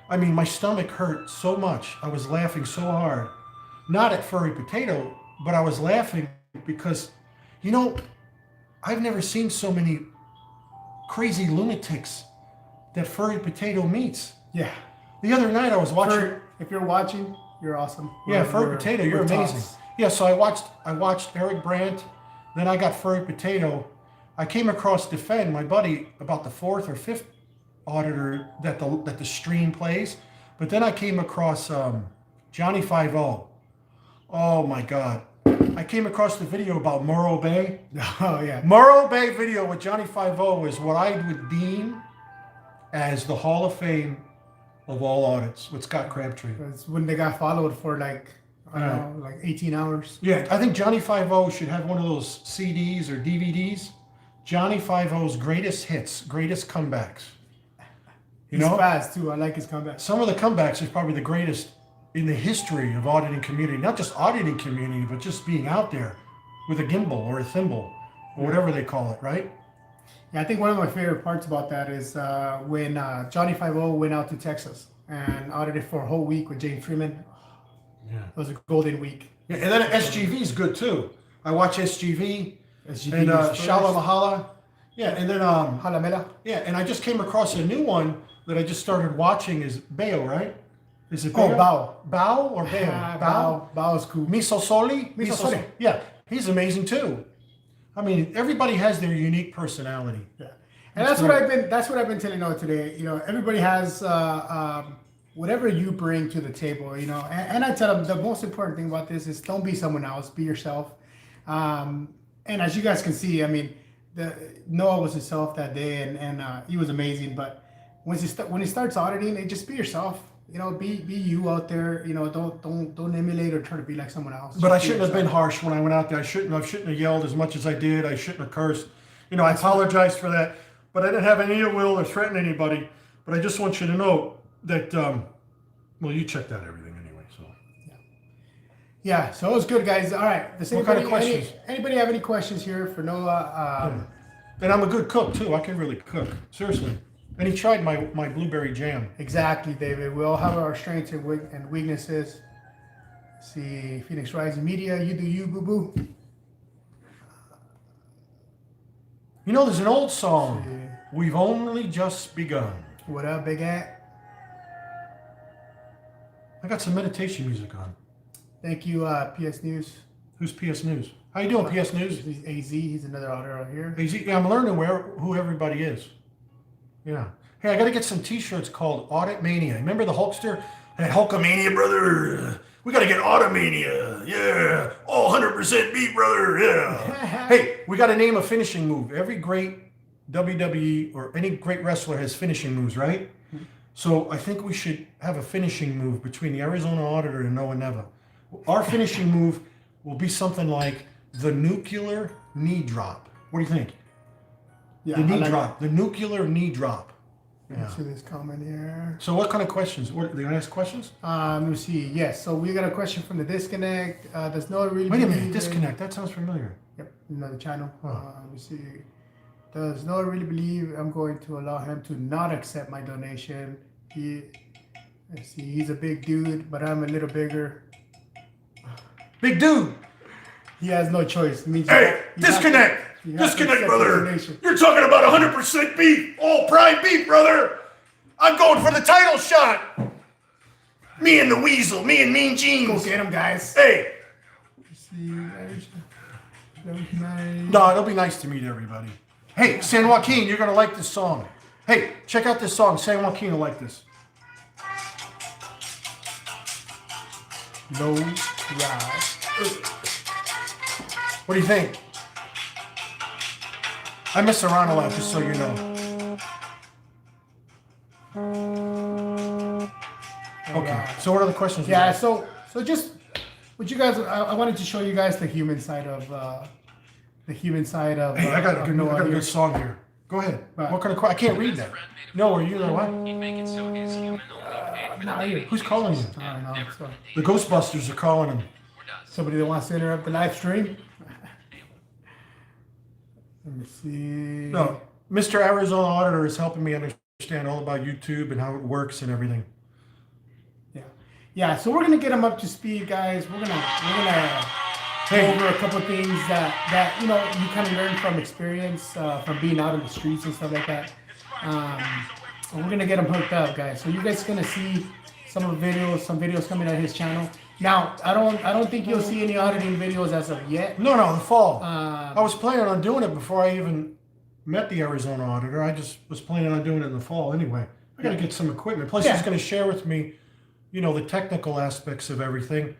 I mean, my stomach hurt so much. I was laughing so hard, not at Furry Potato, but I was laughing because, I've never seen so many crazy lunatics that Furry Potato meets. Yeah. The other night I was watching. If you're watching, you're awesome. Yeah, Furry Potato, you're amazing. Tops. Yeah, so I watched Eric Brandt, then I got Furry Potato. I came across Defend, my buddy, about the 4th or 5th auditor that the stream plays. But then I came across Johnny 5-0. Oh my God. I came across the video about Morro Bay. Oh yeah. Morro Bay video with Johnny 5-0 is what I would deem as the Hall of Fame of all audits with Scott Crabtree. It's when they got followed for like 18 hours. Yeah, I think Johnny 5-0 should have one of those CDs or DVDs. Johnny 5-0's greatest hits, greatest comebacks. He's fast too. I like his comeback. Some of the comebacks are probably the greatest in the history of auditing community. Not just auditing community, but just being out there with a gimbal or a thimble or whatever they call it, right? Yeah, I think one of my favorite parts about that is when Johnny 5-0 went out to Texas and audited for a whole week with James Freeman. Yeah. It was a golden week. Yeah, and then SGV is good too. I watch SGV and was Shala first. Mahala. Yeah, and then Halamela. yeah, and I just came across a new one that I just started watching is Bao, right? Is it Oh, Bao? Bao. Bao or Bao? Bao is cool. Miso Soli? Miso Soli. Yeah, he's amazing too. I mean, everybody has their unique personality. Yeah. And that's what I've been telling Noah today. You know, everybody has whatever you bring to the table. You know, and I tell them the most important thing about this is don't be someone else, be yourself. And as you guys can see, I mean, Noah was himself that day, and he was amazing. But when he starts auditing, just be yourself. You know, be you out there. You know, don't emulate or try to be like someone else. But I shouldn't have been harsh when I went out there. I shouldn't have yelled as much as I did. I shouldn't have cursed. You know, I apologize for that. But I didn't have any ill will or threaten anybody. But I just want you to know that, well, you checked out everything anyway, so. Yeah, so it was good, guys. All right. Does What kind of questions? Anybody have any questions here for Noah? And I'm a good cook, too. I can really cook. Seriously. And he tried my blueberry jam. Exactly, David. We all have our strengths and weaknesses. Let's see, Phoenix Rising Media, you do you, boo-boo. You know, there's an old song, We've Only Just Begun. What up, Big Ant? I got some meditation music on. Thank you, PS News. Who's PS News? How you doing, PS News? He's AZ. He's another auditor out here. Yeah, I'm learning who everybody is. Yeah. Hey, I got to get some T-shirts called Audit Mania. Remember the Hulkster? That Hulkamania, brother. We got to get Automania. Yeah. All 100% beat, brother. Yeah. Hey, we got to name a finishing move. Every great WWE or any great wrestler has finishing moves, right? So I think we should have a finishing move between the Arizona Auditor and Noah Neva. Our finishing move will be something like the nuclear knee drop. What do you think? Yeah, The knee like drop. The nuclear knee drop. that. Let's see this comment here. So what kind of questions? What, they gonna ask questions? Let me see. Yes, so we got a question from the Disconnect. Does Noah really Wait a believe minute, in- disconnect. That sounds familiar. Yep, another channel. Huh. Let me see. Does Noah really believe I'm going to allow him to not accept my donation? Let's see, he's a big dude, but I'm a little bigger. Big dude. He has no choice. It means Hey, you have to- disconnect. you have to Disconnect, accept the brother. donation. You're talking about 100% beef. All prime beef, brother. I'm going for the title shot. Me and the Weasel. Me and Mean Go Jeans. get him, guys. Hey. Let's see, No, it'll be nice to meet everybody. Hey, San Joaquin, you're gonna like this song. Hey, check out this song. San Joaquin will like this. Low rise. What do you think? I mess around a lot, just so you know. Okay. So what are the questions? Yeah, so just what you guys, I wanted to show you guys the human side of Hey, I got a Noah here. good song here. Go ahead. Right. What kind of? I can't read that. No, are you? What? Not you. Who's calling you? I don't know. So, The Ghostbusters are calling him. somebody that wants to interrupt the live stream. Let me see. No, Mr. Arizona Auditor is helping me understand all about YouTube and how it works and everything. Yeah. So we're gonna get them up to speed, guys. We're gonna go over a couple things that you know you kind of learn from experience, from being out in the streets and stuff like that. And we're gonna get them hooked up, guys. So you guys are gonna see some videos coming on his channel. Now, I don't think you'll see any auditing videos as of yet. No, the fall. I was planning on doing it before I even met the Arizona Auditor. I just was planning on doing it in the fall anyway. I got to get some equipment. Plus, he's going to share with me, you know, the technical aspects of everything.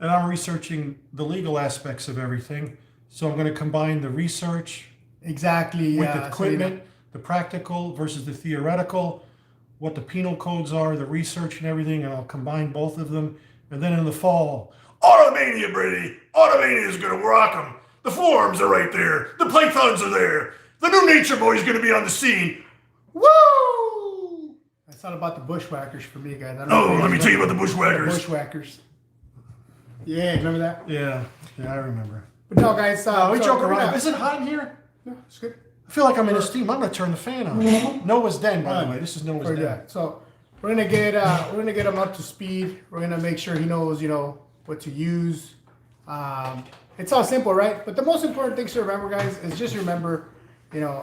And I'm researching the legal aspects of everything. So I'm going to combine the research Exactly. with the equipment, the practical versus the theoretical, what the penal codes are, the research and everything, and I'll combine both of them. And then in the fall, Automania, Brady. Automania is going to rock them. The forearms are right there. The pythons are there. The new Nature Boy is going to be on the scene. Woo! It's all about the bushwhackers for me, guys. I don't Oh, know if let me you tell you remember about the bushwhackers. the bushwhackers. Yeah, remember that? yeah, I remember. But no, guys. We so joke we're around. gonna- Is it hot in here? No, it's good. I feel like I'm in a steam. I'm gonna turn the fan on. Noah's Den, by the way. This is Noah's For Den. that. So we're gonna get him up to speed. We're gonna make sure he knows, you know, what to use. It's all simple, right? But the most important things to remember, guys, is just remember, you know,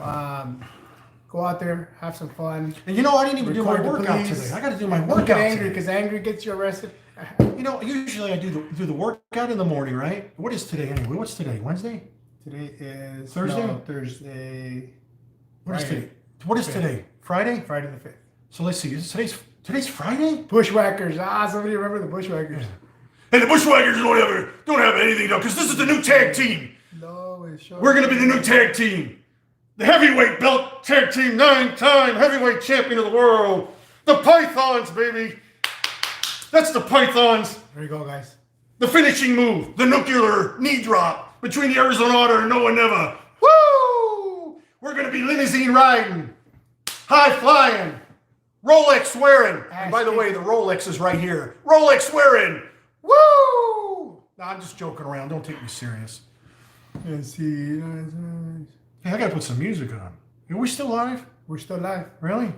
go out there, have some fun. And you know, I didn't even do my Record the workout police. today. I got to do my Don't workout get angry today. because angry gets you arrested. You know, usually I do the workout in the morning, right? What is today anyway? What's today? Wednesday? Today is Thursday? No, Thursday. What is Friday. today? What is today? Friday? Friday the 5th. So let's see. Today's Friday? Bushwhackers. Somebody remember the Bushwhackers? And the Bushwhackers don't have anything now because this is the new tag team. No, it's short. We're gonna be the new tag team. The heavyweight belt tag team, 9-time heavyweight champion of the world. The Pythons, baby. That's the Pythons. There you go, guys. The finishing move, the nuclear knee drop between the Arizona Otter and Noah Neva. Woo! We're gonna be limousine riding, high flying, Rolex wearing. And by the way, the Rolex is right here. Rolex wearing. Woo! No, I'm just joking around. Don't take me serious. Let's see. Hey, I gotta put some music on. Are we still live? We're still live. Really?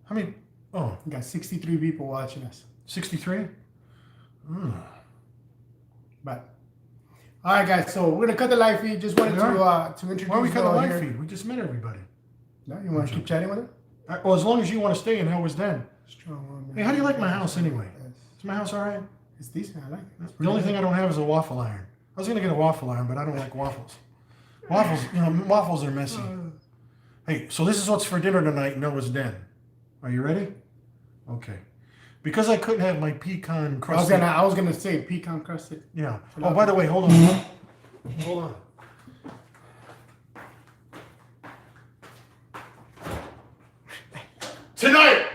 How many? Oh, We got 63 people watching us. 63? But all right, guys. So we're gonna cut the live feed. Just wanted to introduce. Why are we cut the Noah live here. feed? We just met everybody. No, you want to keep chatting with her? Well, as long as you want to stay and how was then. Strong woman. Hey, how do you like my house anyway? Is my house all right? It's decent. I like it. The only thing I don't have is a waffle iron. I was gonna get a waffle iron, but I don't like waffles. Waffles are messy. Hey, so this is what's for dinner tonight, Noah's Den. Are you ready? Okay. Because I couldn't have my pecan crusted. I was gonna say pecan crusted. Yeah. Oh, by the way, hold on. Hold on. Tonight,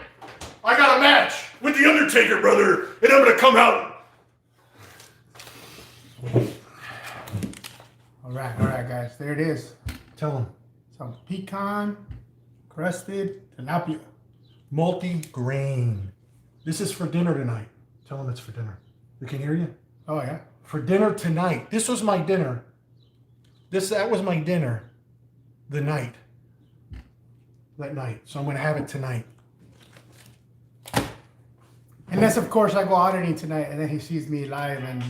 I got a match with The Undertaker, brother, and I'm gonna come out. All right, guys. There it is. Tell them. Some pecan crusted tilapia. Multi-grain. This is for dinner tonight. Tell them it's for dinner. We can hear you. Oh yeah. For dinner tonight. This was my dinner. That was my dinner. That night. So I'm gonna have it tonight. Unless of course I go auditing tonight and then he sees me live and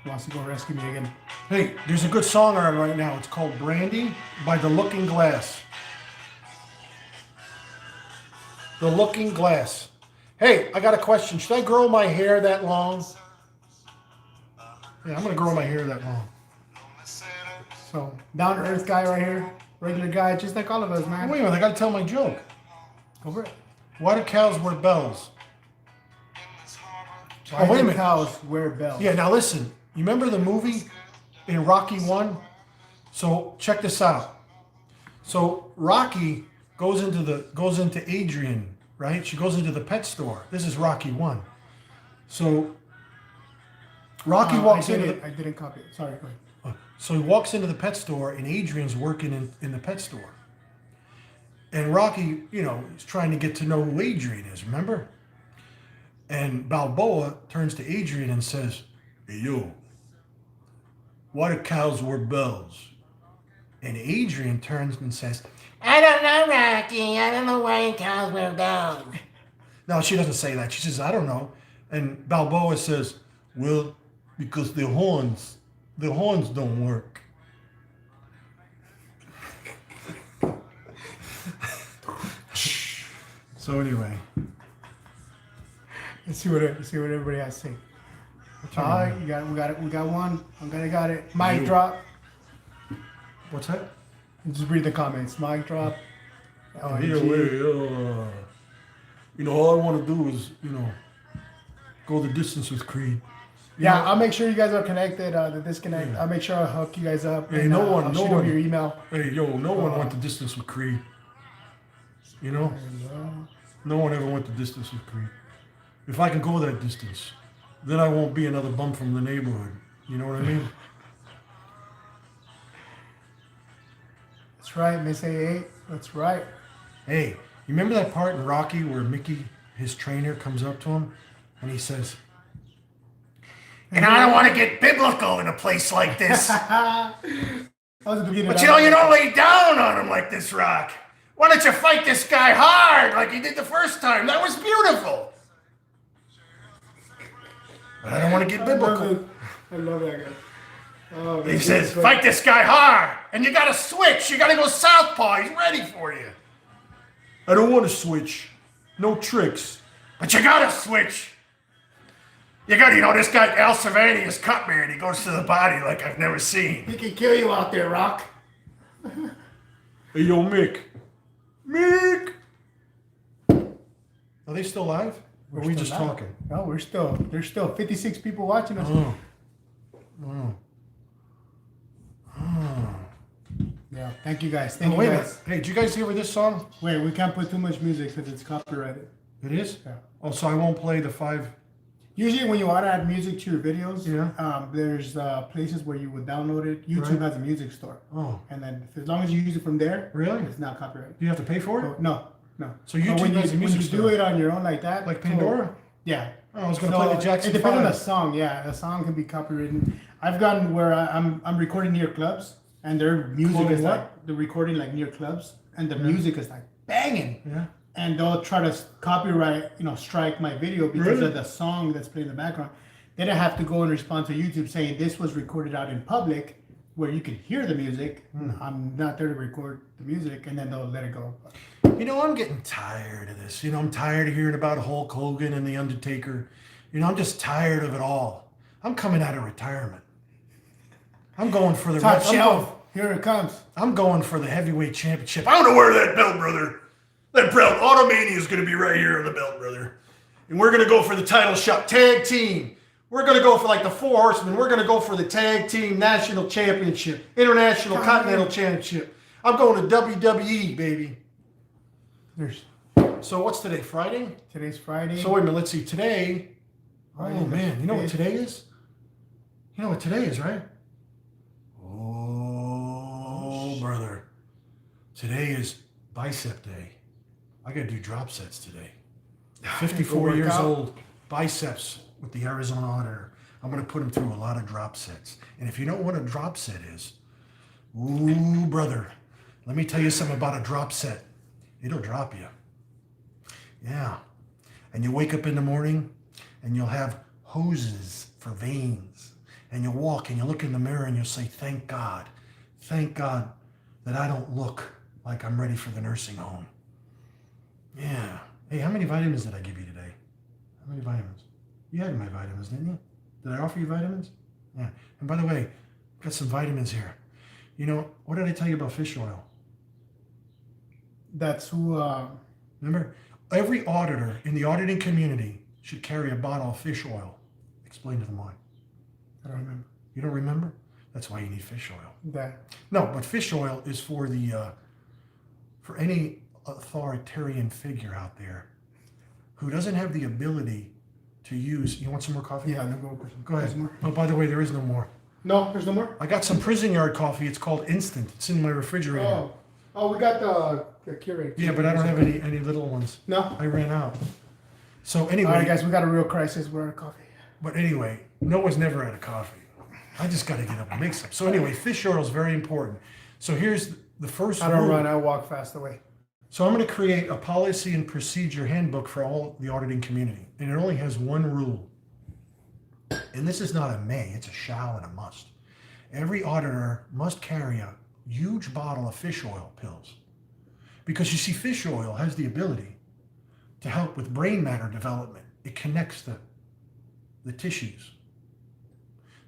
wants to go rescue me again. Hey, there's a good song on right now. It's called Brandy by The Looking Glass. The Looking Glass. Hey, I got a question. Should I grow my hair that long? Yeah, I'm gonna grow my hair that long. So down to earth guy right here, regular guy, just like all of us, man. Wait a minute, I gotta tell my joke. Over it. Why do cows wear bells? Why wait a do minute. cows wear bells? Yeah, now listen. You remember the movie in Rocky 1? So check this out. So Rocky goes into Adrian, right? She goes into the pet store. This is Rocky 1. So Rocky walks into the I didn't copy it. Sorry, go ahead. So he walks into the pet store, and Adrian's working in the pet store. And Rocky, is trying to get to know who Adrian is, remember? And Balboa turns to Adrian and says, "Hey, yo, why do cows wear bells?" And Adrian turns and says, I don't know, Rocky. I don't know why cows wear bells. no, she doesn't say that. She says, "I don't know." And Balboa says, "Well, because the horns don't work." So anyway, Let's see what everybody has to say. All right, we got one. I'm gonna got it. Mic drop. what's that? Just read the comments. Mic drop. All I want to do is, go the distance with Creed. Yeah, I'll make sure you guys are connected. The disconnect. I'll make sure I hook you guys up. Hey, and, no I'll shoot over your email. Hey, yo, no one went the distance with Creed. No one ever went the distance with Creed. If I can go that distance, then I won't be another bum from the neighborhood. You know what I mean? That's right, Miss AA. That's right. Hey, you remember that part in Rocky where Mickey, his trainer, comes up to him and he says, And I don't want to get biblical in a place like this. That was at the beginning. But you don't lay down on him like this, Rock. Why don't you fight this guy hard like you did the first time? That was beautiful. but I don't want to get biblical. I love that guy. Oh, He says, fight this guy hard. And you got to switch. You got to go southpaw. He's ready for you. I don't want to switch. No tricks. But you got to switch. This guy, Al Cervini, is cut man. He goes to the body like I've never seen. He can kill you out there, Rock. Hey, yo, Mick, Mick. Are they still live? Or are we still just live. talking? No, there's still 56 people watching us. Oh. Oh. Oh. Yeah, thank you guys. Thank Oh, you wait a guys. minute. Hey, did you guys hear this song? Wait, we can't put too much music because it's copyrighted. It is? Yeah. Oh, so I won't play the 5. Usually, when you want to add music to your videos, Yeah. There's places where you would download it. YouTube Right. has a music store, Oh, and then as long as you use it from there, really? it's not copyrighted. Do you have to pay for it? So, no. So But YouTube when has a you, music when you store. do it on your own like that, Like so- Pandora? yeah. Oh, I was going to play the Jackson It depends on the 5. song. Yeah, a song can be copyrighted. I've gotten where I'm recording near clubs, and their music Quoting is what? like the recording like near clubs, and the music is like banging. Yeah. And they'll try to copyright, strike my video because Really? of the song that's playing in the background. Then I have to go and respond to YouTube saying this was recorded out in public where you can hear the music. I'm not there to record the music, and then they'll let it go. I'm getting tired of this. I'm tired of hearing about Hulk Hogan and The Undertaker. I'm just tired of it all. I'm coming out of retirement. I'm going for the Top I'm shelf, here it comes. I'm going for the heavyweight championship. I want to wear that belt, brother. That belt, Automania is going to be right here on the belt, brother. And we're going to go for the title shot tag team. We're going to go for like the 4 horsemen. We're going to go for the tag team national championship, international continental championship. I'm going to WWE, baby. There's So what's today? Friday? today's Friday. So wait a minute. Let's see. Today. Oh Friday the man, you know what 5th. today is? You know what today is, right? Oh, brother. Today is bicep day. I got to do drop sets today. 54 work years out. old, biceps with the Arizona Auditor. I'm going to put him through a lot of drop sets. And if you don't know what a drop set is, ooh, brother, let me tell you something about a drop set. It'll drop you. Yeah. And you wake up in the morning and you'll have hoses for veins. And you'll walk and you look in the mirror and you'll say, thank God that I don't look like I'm ready for the nursing home. Yeah. Hey, how many vitamins did I give you today? How many vitamins? You had my vitamins, didn't you? Did I offer you vitamins? Yeah. And by the way, I've got some vitamins here. What did I tell you about fish oil? That's who. Remember, every auditor in the auditing community should carry a bottle of fish oil. Explain to them why. I don't remember You don't remember? That's why you need fish oil. that. No, but fish oil is for for any authoritarian figure out there who doesn't have the ability to use. You want some more coffee? Yeah, no go. Go ahead. There's more. Oh, by the way, there is no more. No, there's no more. I got some prison yard coffee. It's called Instant. It's in my refrigerator. Oh, we got the Keurig. Yeah, but I don't have any little ones. No. I ran out. So anyway, All right, guys, we got a real crisis. We're out of coffee. but anyway, Noah's never had a coffee. I just got to get up and make some. So anyway, fish oil is very important. So here's the first I don't rule. run. I walk fast away. So I'm going to create a policy and procedure handbook for all the auditing community. And it only has one rule. And this is not a may, it's a shall and a must. Every auditor must carry a huge bottle of fish oil pills. Because you see, fish oil has the ability to help with brain matter development. It connects the tissues.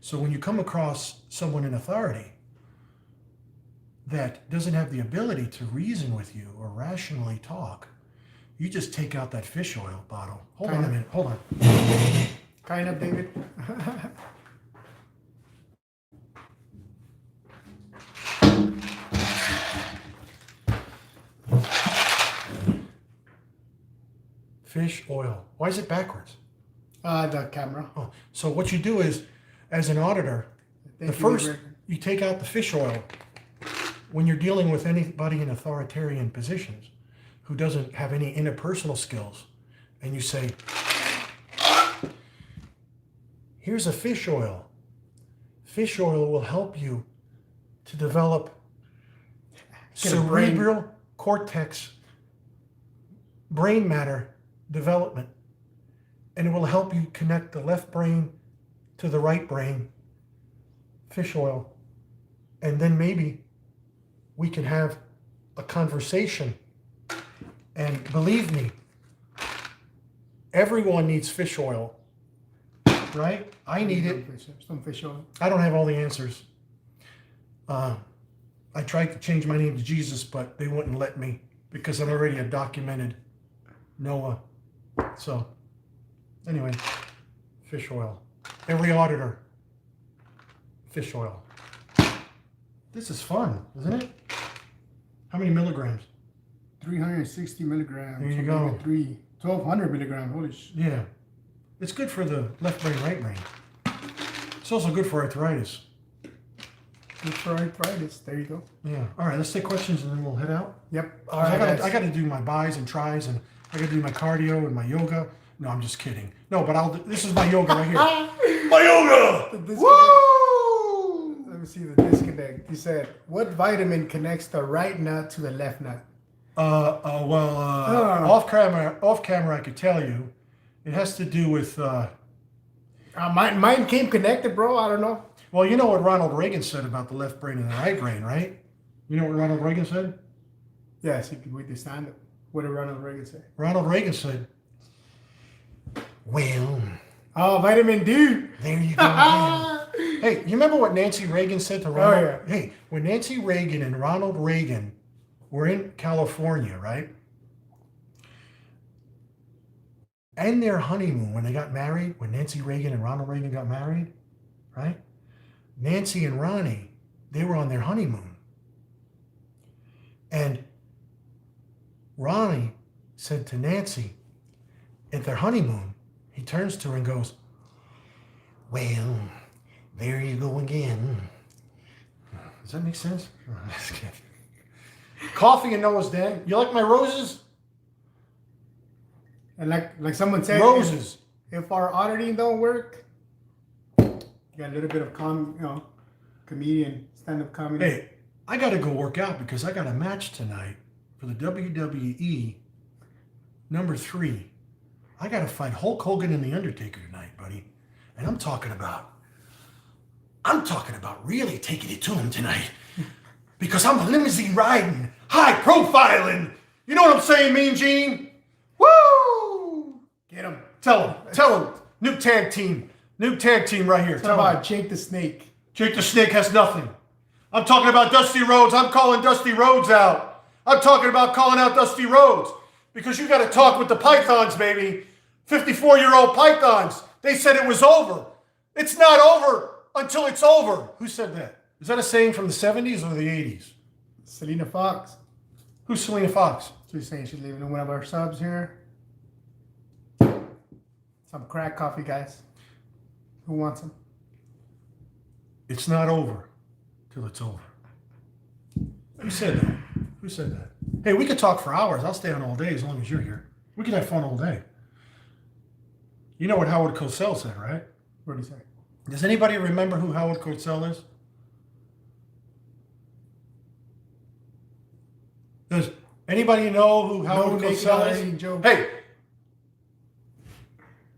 So when you come across someone in authority that doesn't have the ability to reason with you or rationally talk, you just take out that fish oil bottle. Hold on a minute. Hold on. Kind of, David. Fish oil. Why is it backwards? The camera. Oh, so what you do is, as an auditor, Thank the you, first, Rick. you take out the fish oil when you're dealing with anybody in authoritarian positions who doesn't have any interpersonal skills, and you say, here's a fish oil. Fish oil will help you to develop Get a brain. cerebral cortex brain matter development, and it will help you connect the left brain to the right brain. Fish oil. And then maybe we can have a conversation. And believe me, everyone needs fish oil, right? I need it. Some fish oil. I don't have all the answers. I tried to change my name to Jesus, but they wouldn't let me. because I'm already a documented Noah. So, anyway, fish oil. Every auditor, fish oil. This is fun, isn't it? How many milligrams? 360 milligrams. There you go. 1,200 milligrams. Holy shit. Yeah. It's good for the left brain, right brain. It's also good for arthritis. Good for arthritis. There you go. Yeah. All right, let's take questions and then we'll head out. Yep. All 'Cause right. I got to do my buys and tries, and I got to do my cardio and my yoga. No, I'm just kidding. No, but this is my yoga right here. My yoga! Woo! Let me see the disconnect. He said, "What vitamin connects the right nut to the left nut?" Off camera, I could tell you. It has to do with, Mine came connected, bro. I don't know. well, you know what Ronald Reagan said about the left brain and the right brain, right? You know what Ronald Reagan said? Yes, you can read the stand up. What did Ronald Reagan say? Ronald Reagan said, well, Oh, vitamin D. there you go again. Hey, you remember what Nancy Reagan said to Ronald? yeah. Hey, when Nancy Reagan and Ronald Reagan were in California, right? And their honeymoon, when they got married, when Nancy Reagan and Ronald Reagan got married, right? Nancy and Ronnie, they were on their honeymoon. And Ronnie said to Nancy at their honeymoon, he turns to her and goes, well, there you go again. Does that make sense? Coffee in Noah's Den. You like my roses? And like someone said, Roses. if our auditing don't work, you got a little bit of comedian, stand-up comedy. Hey, I got to go work out because I got a match tonight for the WWE number 3. I got to fight Hulk Hogan and The Undertaker tonight, buddy. And I'm talking about really taking it to him tonight. Because I'm a limousine riding, high profiling. You know what I'm saying, Mean Gene? Woo! Get him. Tell him. New tag team right here. Talk Tell him. about Jake the Snake. Jake the Snake has nothing. I'm talking about Dusty Rhodes. I'm calling Dusty Rhodes out. I'm talking about calling out Dusty Rhodes. Because you got to talk with the Pythons, baby. 54-year-old Pythons. They said it was over. It's not over until it's over. Who said that? Is that a saying from the 70s or the 80s? Selena Fox. Who's Selena Fox? She's saying she's leaving one of our subs here. Some crack coffee, guys. Who wants them? It's not over till it's over. Who said that? Who said that? Hey, we could talk for hours. I'll stay on all day as long as you're here. We could have fun all day. You know what Howard Cosell said, right? What do you say? Does anybody remember who Howard Cosell is? Does anybody know who Howard naked Cosell hiding is? joke. Hey,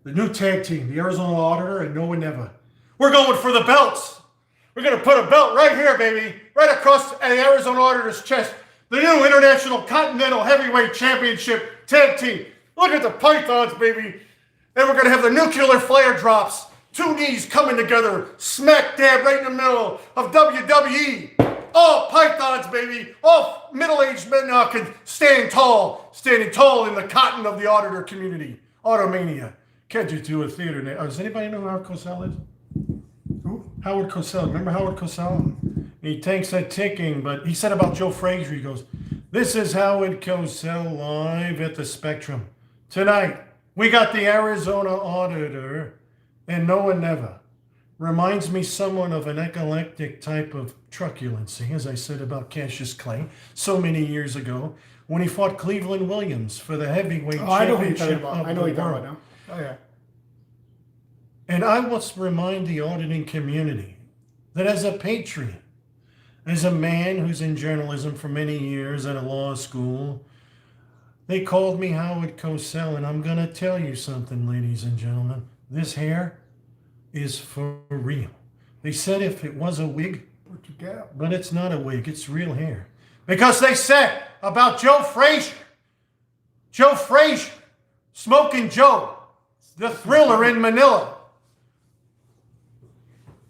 the new tag team, the Arizona Auditor and Noah Neva. We're going for the belts. We're going to put a belt right here, baby, right across the Arizona Auditor's chest. The new International Continental Heavyweight Championship tag team. Look at the Pythons, baby. And we're going to have the nuclear flare drops. 2 knees coming together, smack dab right in the middle of WWE. All Pythons, baby. All middle-aged men now can standing tall in the cotton of the auditor community. Automania. Can't you do a theater name? Does anybody know who Howard Cosell is? Who? Howard Cosell. Remember Howard Cosell? He takes that ticking, but he said about Joe Frazier, he goes, this is Howard Cosell live at the Spectrum. Tonight, we got the Arizona Auditor and Noah Neva. Reminds me somewhat of an eclectic type of truculency, as I said about Cassius Clay so many years ago when he fought Cleveland Williams for the heavyweight I know who you're talking championship about. of I know the who you're talking world. about now. Oh, yeah. And I must remind the auditing community that as a patriot, as a man who's in journalism for many years at a law school, they called me Howard Cosell, and I'm going to tell you something, ladies and gentlemen. This hair is for real. They said if it was a wig, What you get? but it's not a wig, it's real hair. Because they said about Joe Frazier, Smoking Joe, the Thriller in Manila.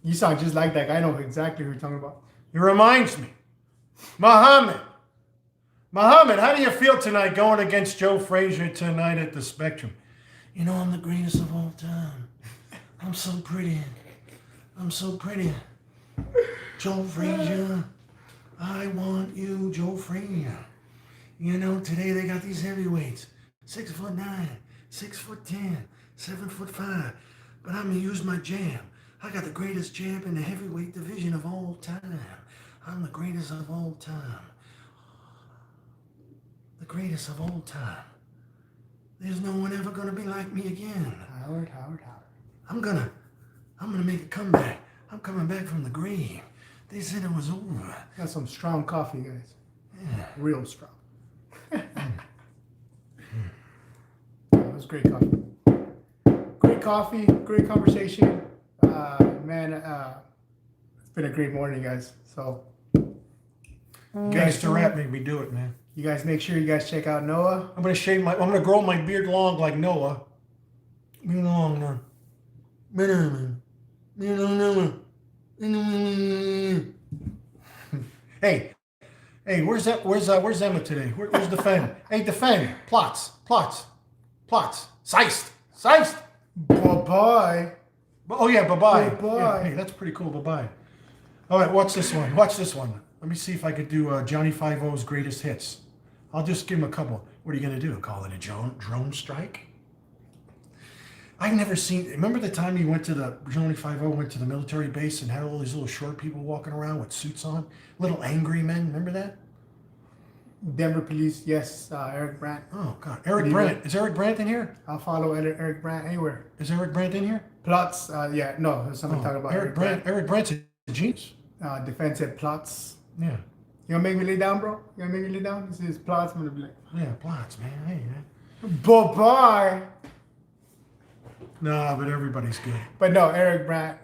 You sound just like that guy. I know exactly who you're talking about. It reminds me, Muhammad, Muhammad, how do you feel tonight going against Joe Frazier tonight at the Spectrum? You know, I'm the greatest of all time. I'm so pretty. I'm so pretty. Joe Frazier, I want you, Joe Frazier. You know, today they got these heavyweights. 6'9", 6'10", 7'5". But I'm gonna use my jab. I got the greatest jab in the heavyweight division of all time. I'm the greatest of all time. The greatest of all time. There's no one ever gonna be like me again. Howard. I'm gonna make a comeback. I'm coming back from the grave. They said it was over. Got some strong coffee, guys. Yeah. Real strong. It was great coffee. Great coffee, great conversation. Man, it's been a great morning, guys. So, Gangster rap made me do it, man. you guys make sure you guys check out Noah. I'm gonna grow my beard long like Noah. Me long now. Hey, where's Emma today? Where's Defend? Hey, Defend. Plots. Seist. Bye-bye. Oh yeah, bye-bye. Bye-bye. Yeah, hey, that's pretty cool, bye-bye. All right, watch this one. Let me see if I could do Johnny Five-O's greatest hits. I'll just give him a couple. What are you gonna do? Call it a drone strike? I've never seen. Remember the time he went to the Johnny Five-O went to the military base and had all these little short people walking around with suits on, little angry men. Remember that? Denver Police, yes. Eric Brandt. Oh God, Eric Brandt. Is Eric Brandt in here? I'll follow Eric Brandt anywhere. Is Eric Brandt in here? Plots, yeah, no, there's something talking about Eric Brandt. Eric Brandt's a genius. Defensive plots. Yeah. You gonna make me lay down, bro? You gonna make me lay down? This is plots. I'm gonna be like, Yeah, plots, man. Hey, man. bye-bye. No, but everybody's good. But no, Eric Brandt.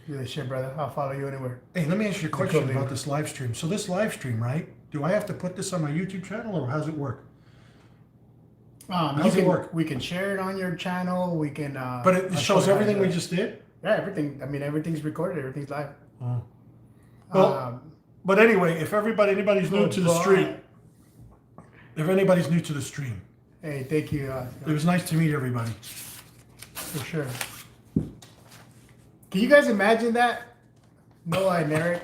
You're the shit, brother. I'll follow you anywhere. Hey, let me ask you a question cool, about dude. this live stream. So this live stream, right? Do I have to put this on my YouTube channel, or how's it work? How's it work? We can share it on your channel. We can. But it I'll shows show you everything how to we do it. just did. Yeah, everything. I mean, everything's recorded. Everything's live. Oh. Well, but anyway, if anybody's new to the stream, Hey, thank you. it was nice to meet everybody. For sure. Can you guys imagine that? Noah and Eric.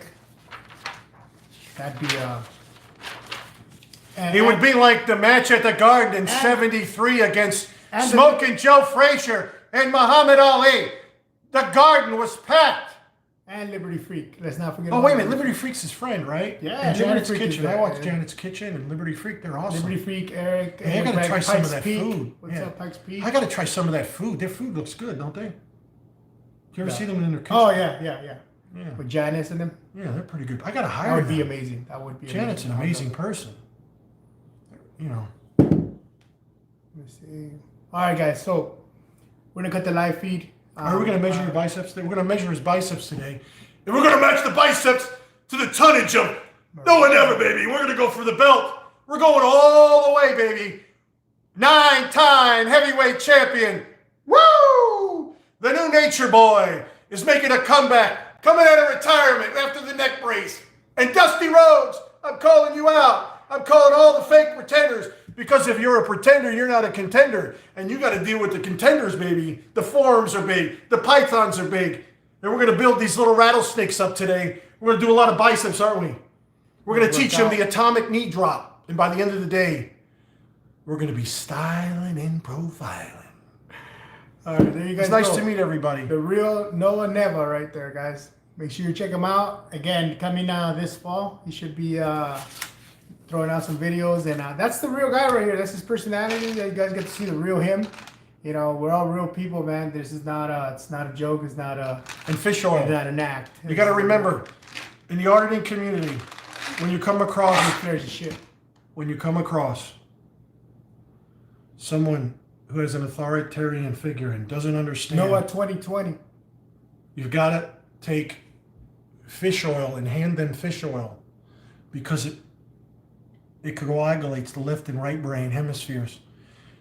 That'd be It would be like the match at the Garden in '73 against Smoking Joe Frazier and Muhammad Ali. The Garden was packed. and Liberty Freak. Let's not forget. Oh, about wait a minute. Liberty Freak's his friend, right? Yeah, And Liberty Janet's Freak is Kitchen. there, I watched yeah. Janet's Kitchen and Liberty Freak. They're awesome. Liberty Freak, Eric. Hey, I gotta Eric try some Pikes of that Peak. food. What's Yeah. up, Pikes Peak? I gotta try some of that food. Their food looks good, don't they? Do you ever see them in their kitchen? Oh yeah. Yeah. With Janice and them. Yeah, they're pretty good. I gotta That hire would be them. amazing. That would be. Janet's an amazing person. You know. Let me see. All right, guys. So we're gonna cut the live feed. Are we gonna measure your biceps today? We're gonna measure his biceps today. And we're gonna match the biceps to the tonnage of no one ever, baby. We're gonna go for the belt. We're going all the way, baby. 9-time heavyweight champion. Woo! The new Nature Boy is making a comeback, coming out of retirement after the neck brace. And Dusty Rhodes, I'm calling you out. I'm calling all the fake pretenders. Because if you're a pretender, you're not a contender. And you got to deal with the contenders, baby. The forums are big. The pythons are big. And we're going to build these little rattlesnakes up today. We're going to do a lot of biceps, aren't we? We're going to teach them the atomic knee drop. And by the end of the day, we're going to be styling and profiling. All right, there you guys It's nice go. to meet everybody. The real Noah Neva right there, guys. Make sure you check him out. Again, coming this fall, he should be throwing out some videos, and that's the real guy right here. That's his personality. You guys get to see the real him. You know, we're all real people, man. This is not it's not a joke. It's not And fish oil. an act. You got to remember, in the auditing community, when you come across There's shit. someone who has an authoritarian figure and doesn't understand, Noah 2020. you've got to take fish oil and hand them fish oil because it coagulates the left and right brain hemispheres,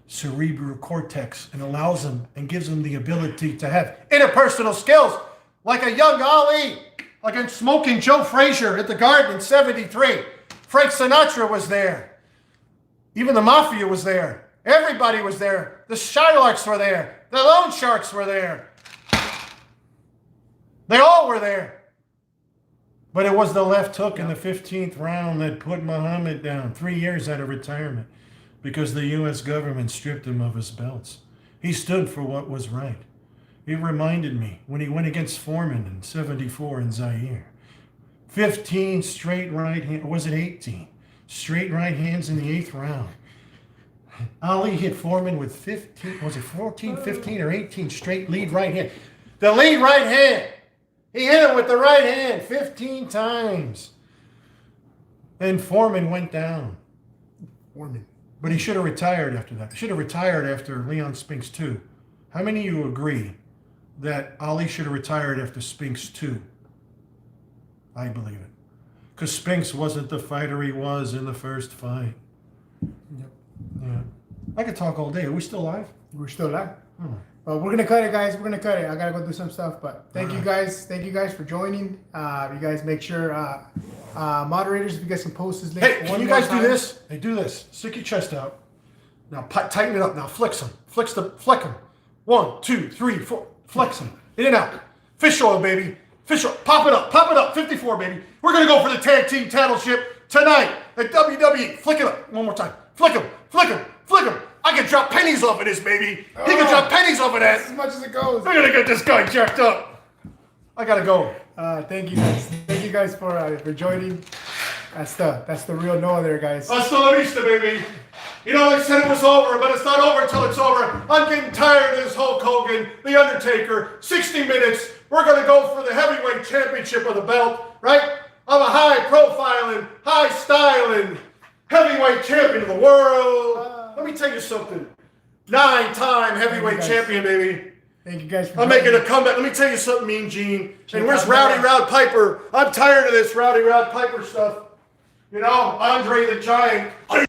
cerebral cortex, and allows them and gives them the ability to have interpersonal skills like a young Ali, like a Smoking Joe Frazier at the Garden in '73. Frank Sinatra was there. Even the Mafia was there. Everybody was there. The Shylarks were there. The Loan Sharks were there. They all were there. But it was the left hook in the 15th round that put Muhammad down 3 years out of retirement because the U.S. government stripped him of his belts. He stood for what was right. It reminded me when he went against Foreman in 74 in Zaire. 15 straight right hands, was it 18? Straight right hands in the 8th round. Ali hit Foreman with 15, was it 14, 15, or 18 straight lead right hand. The lead right hand. He hit him with the right hand 15 times. And Foreman went down. Foreman. But he should have retired after that. He should have retired after Leon Spinks 2. How many of you agree that Ali should have retired after Spinks 2? I believe it. Because Spinks wasn't the fighter he was in the first fight. Yep. Yeah. I could talk all day. Are we still live? We're still live. Hmm. We're gonna cut it, guys. We're gonna cut it. I gotta go do some stuff, but thank you guys. Thank you guys for joining. You guys make sure, moderators, if you guys can post this link. Hey, can you guys do this? Hey, do this. Stick your chest out. Now tighten it up. Now flex them. Flex them. 1, 2, 3, 4. Flex them. In and out. Fish oil, baby. Fish oil. Pop it up. Pop it up. 54, baby. We're gonna go for the tag team titleship tonight at WWE. Flick it up. One more time. Flick them. Flick them. Flick them. I can drop pennies off of this, baby. He can drop pennies off of that. As much as it goes. We're gonna get this guy jacked up. I gotta go. Thank you guys. Thank you guys for joining. That's the real Noah there, guys. Hasta la vista, baby. You know, they said it was over, but it's not over until it's over. I'm getting tired of this Hulk Hogan, The Undertaker, 60 minutes. We're going to go for the heavyweight championship of the belt, right? I'm a high-profiling, high-styling heavyweight champion of the world. Let me tell you something. 9-time heavyweight champion, baby. Thank you guys for I'm making a comeback. Let me tell you something, Mean Gene. And where's Rowdy Rod Piper? I'm tired of this Rowdy Rod Piper stuff. You know, Andre the Giant.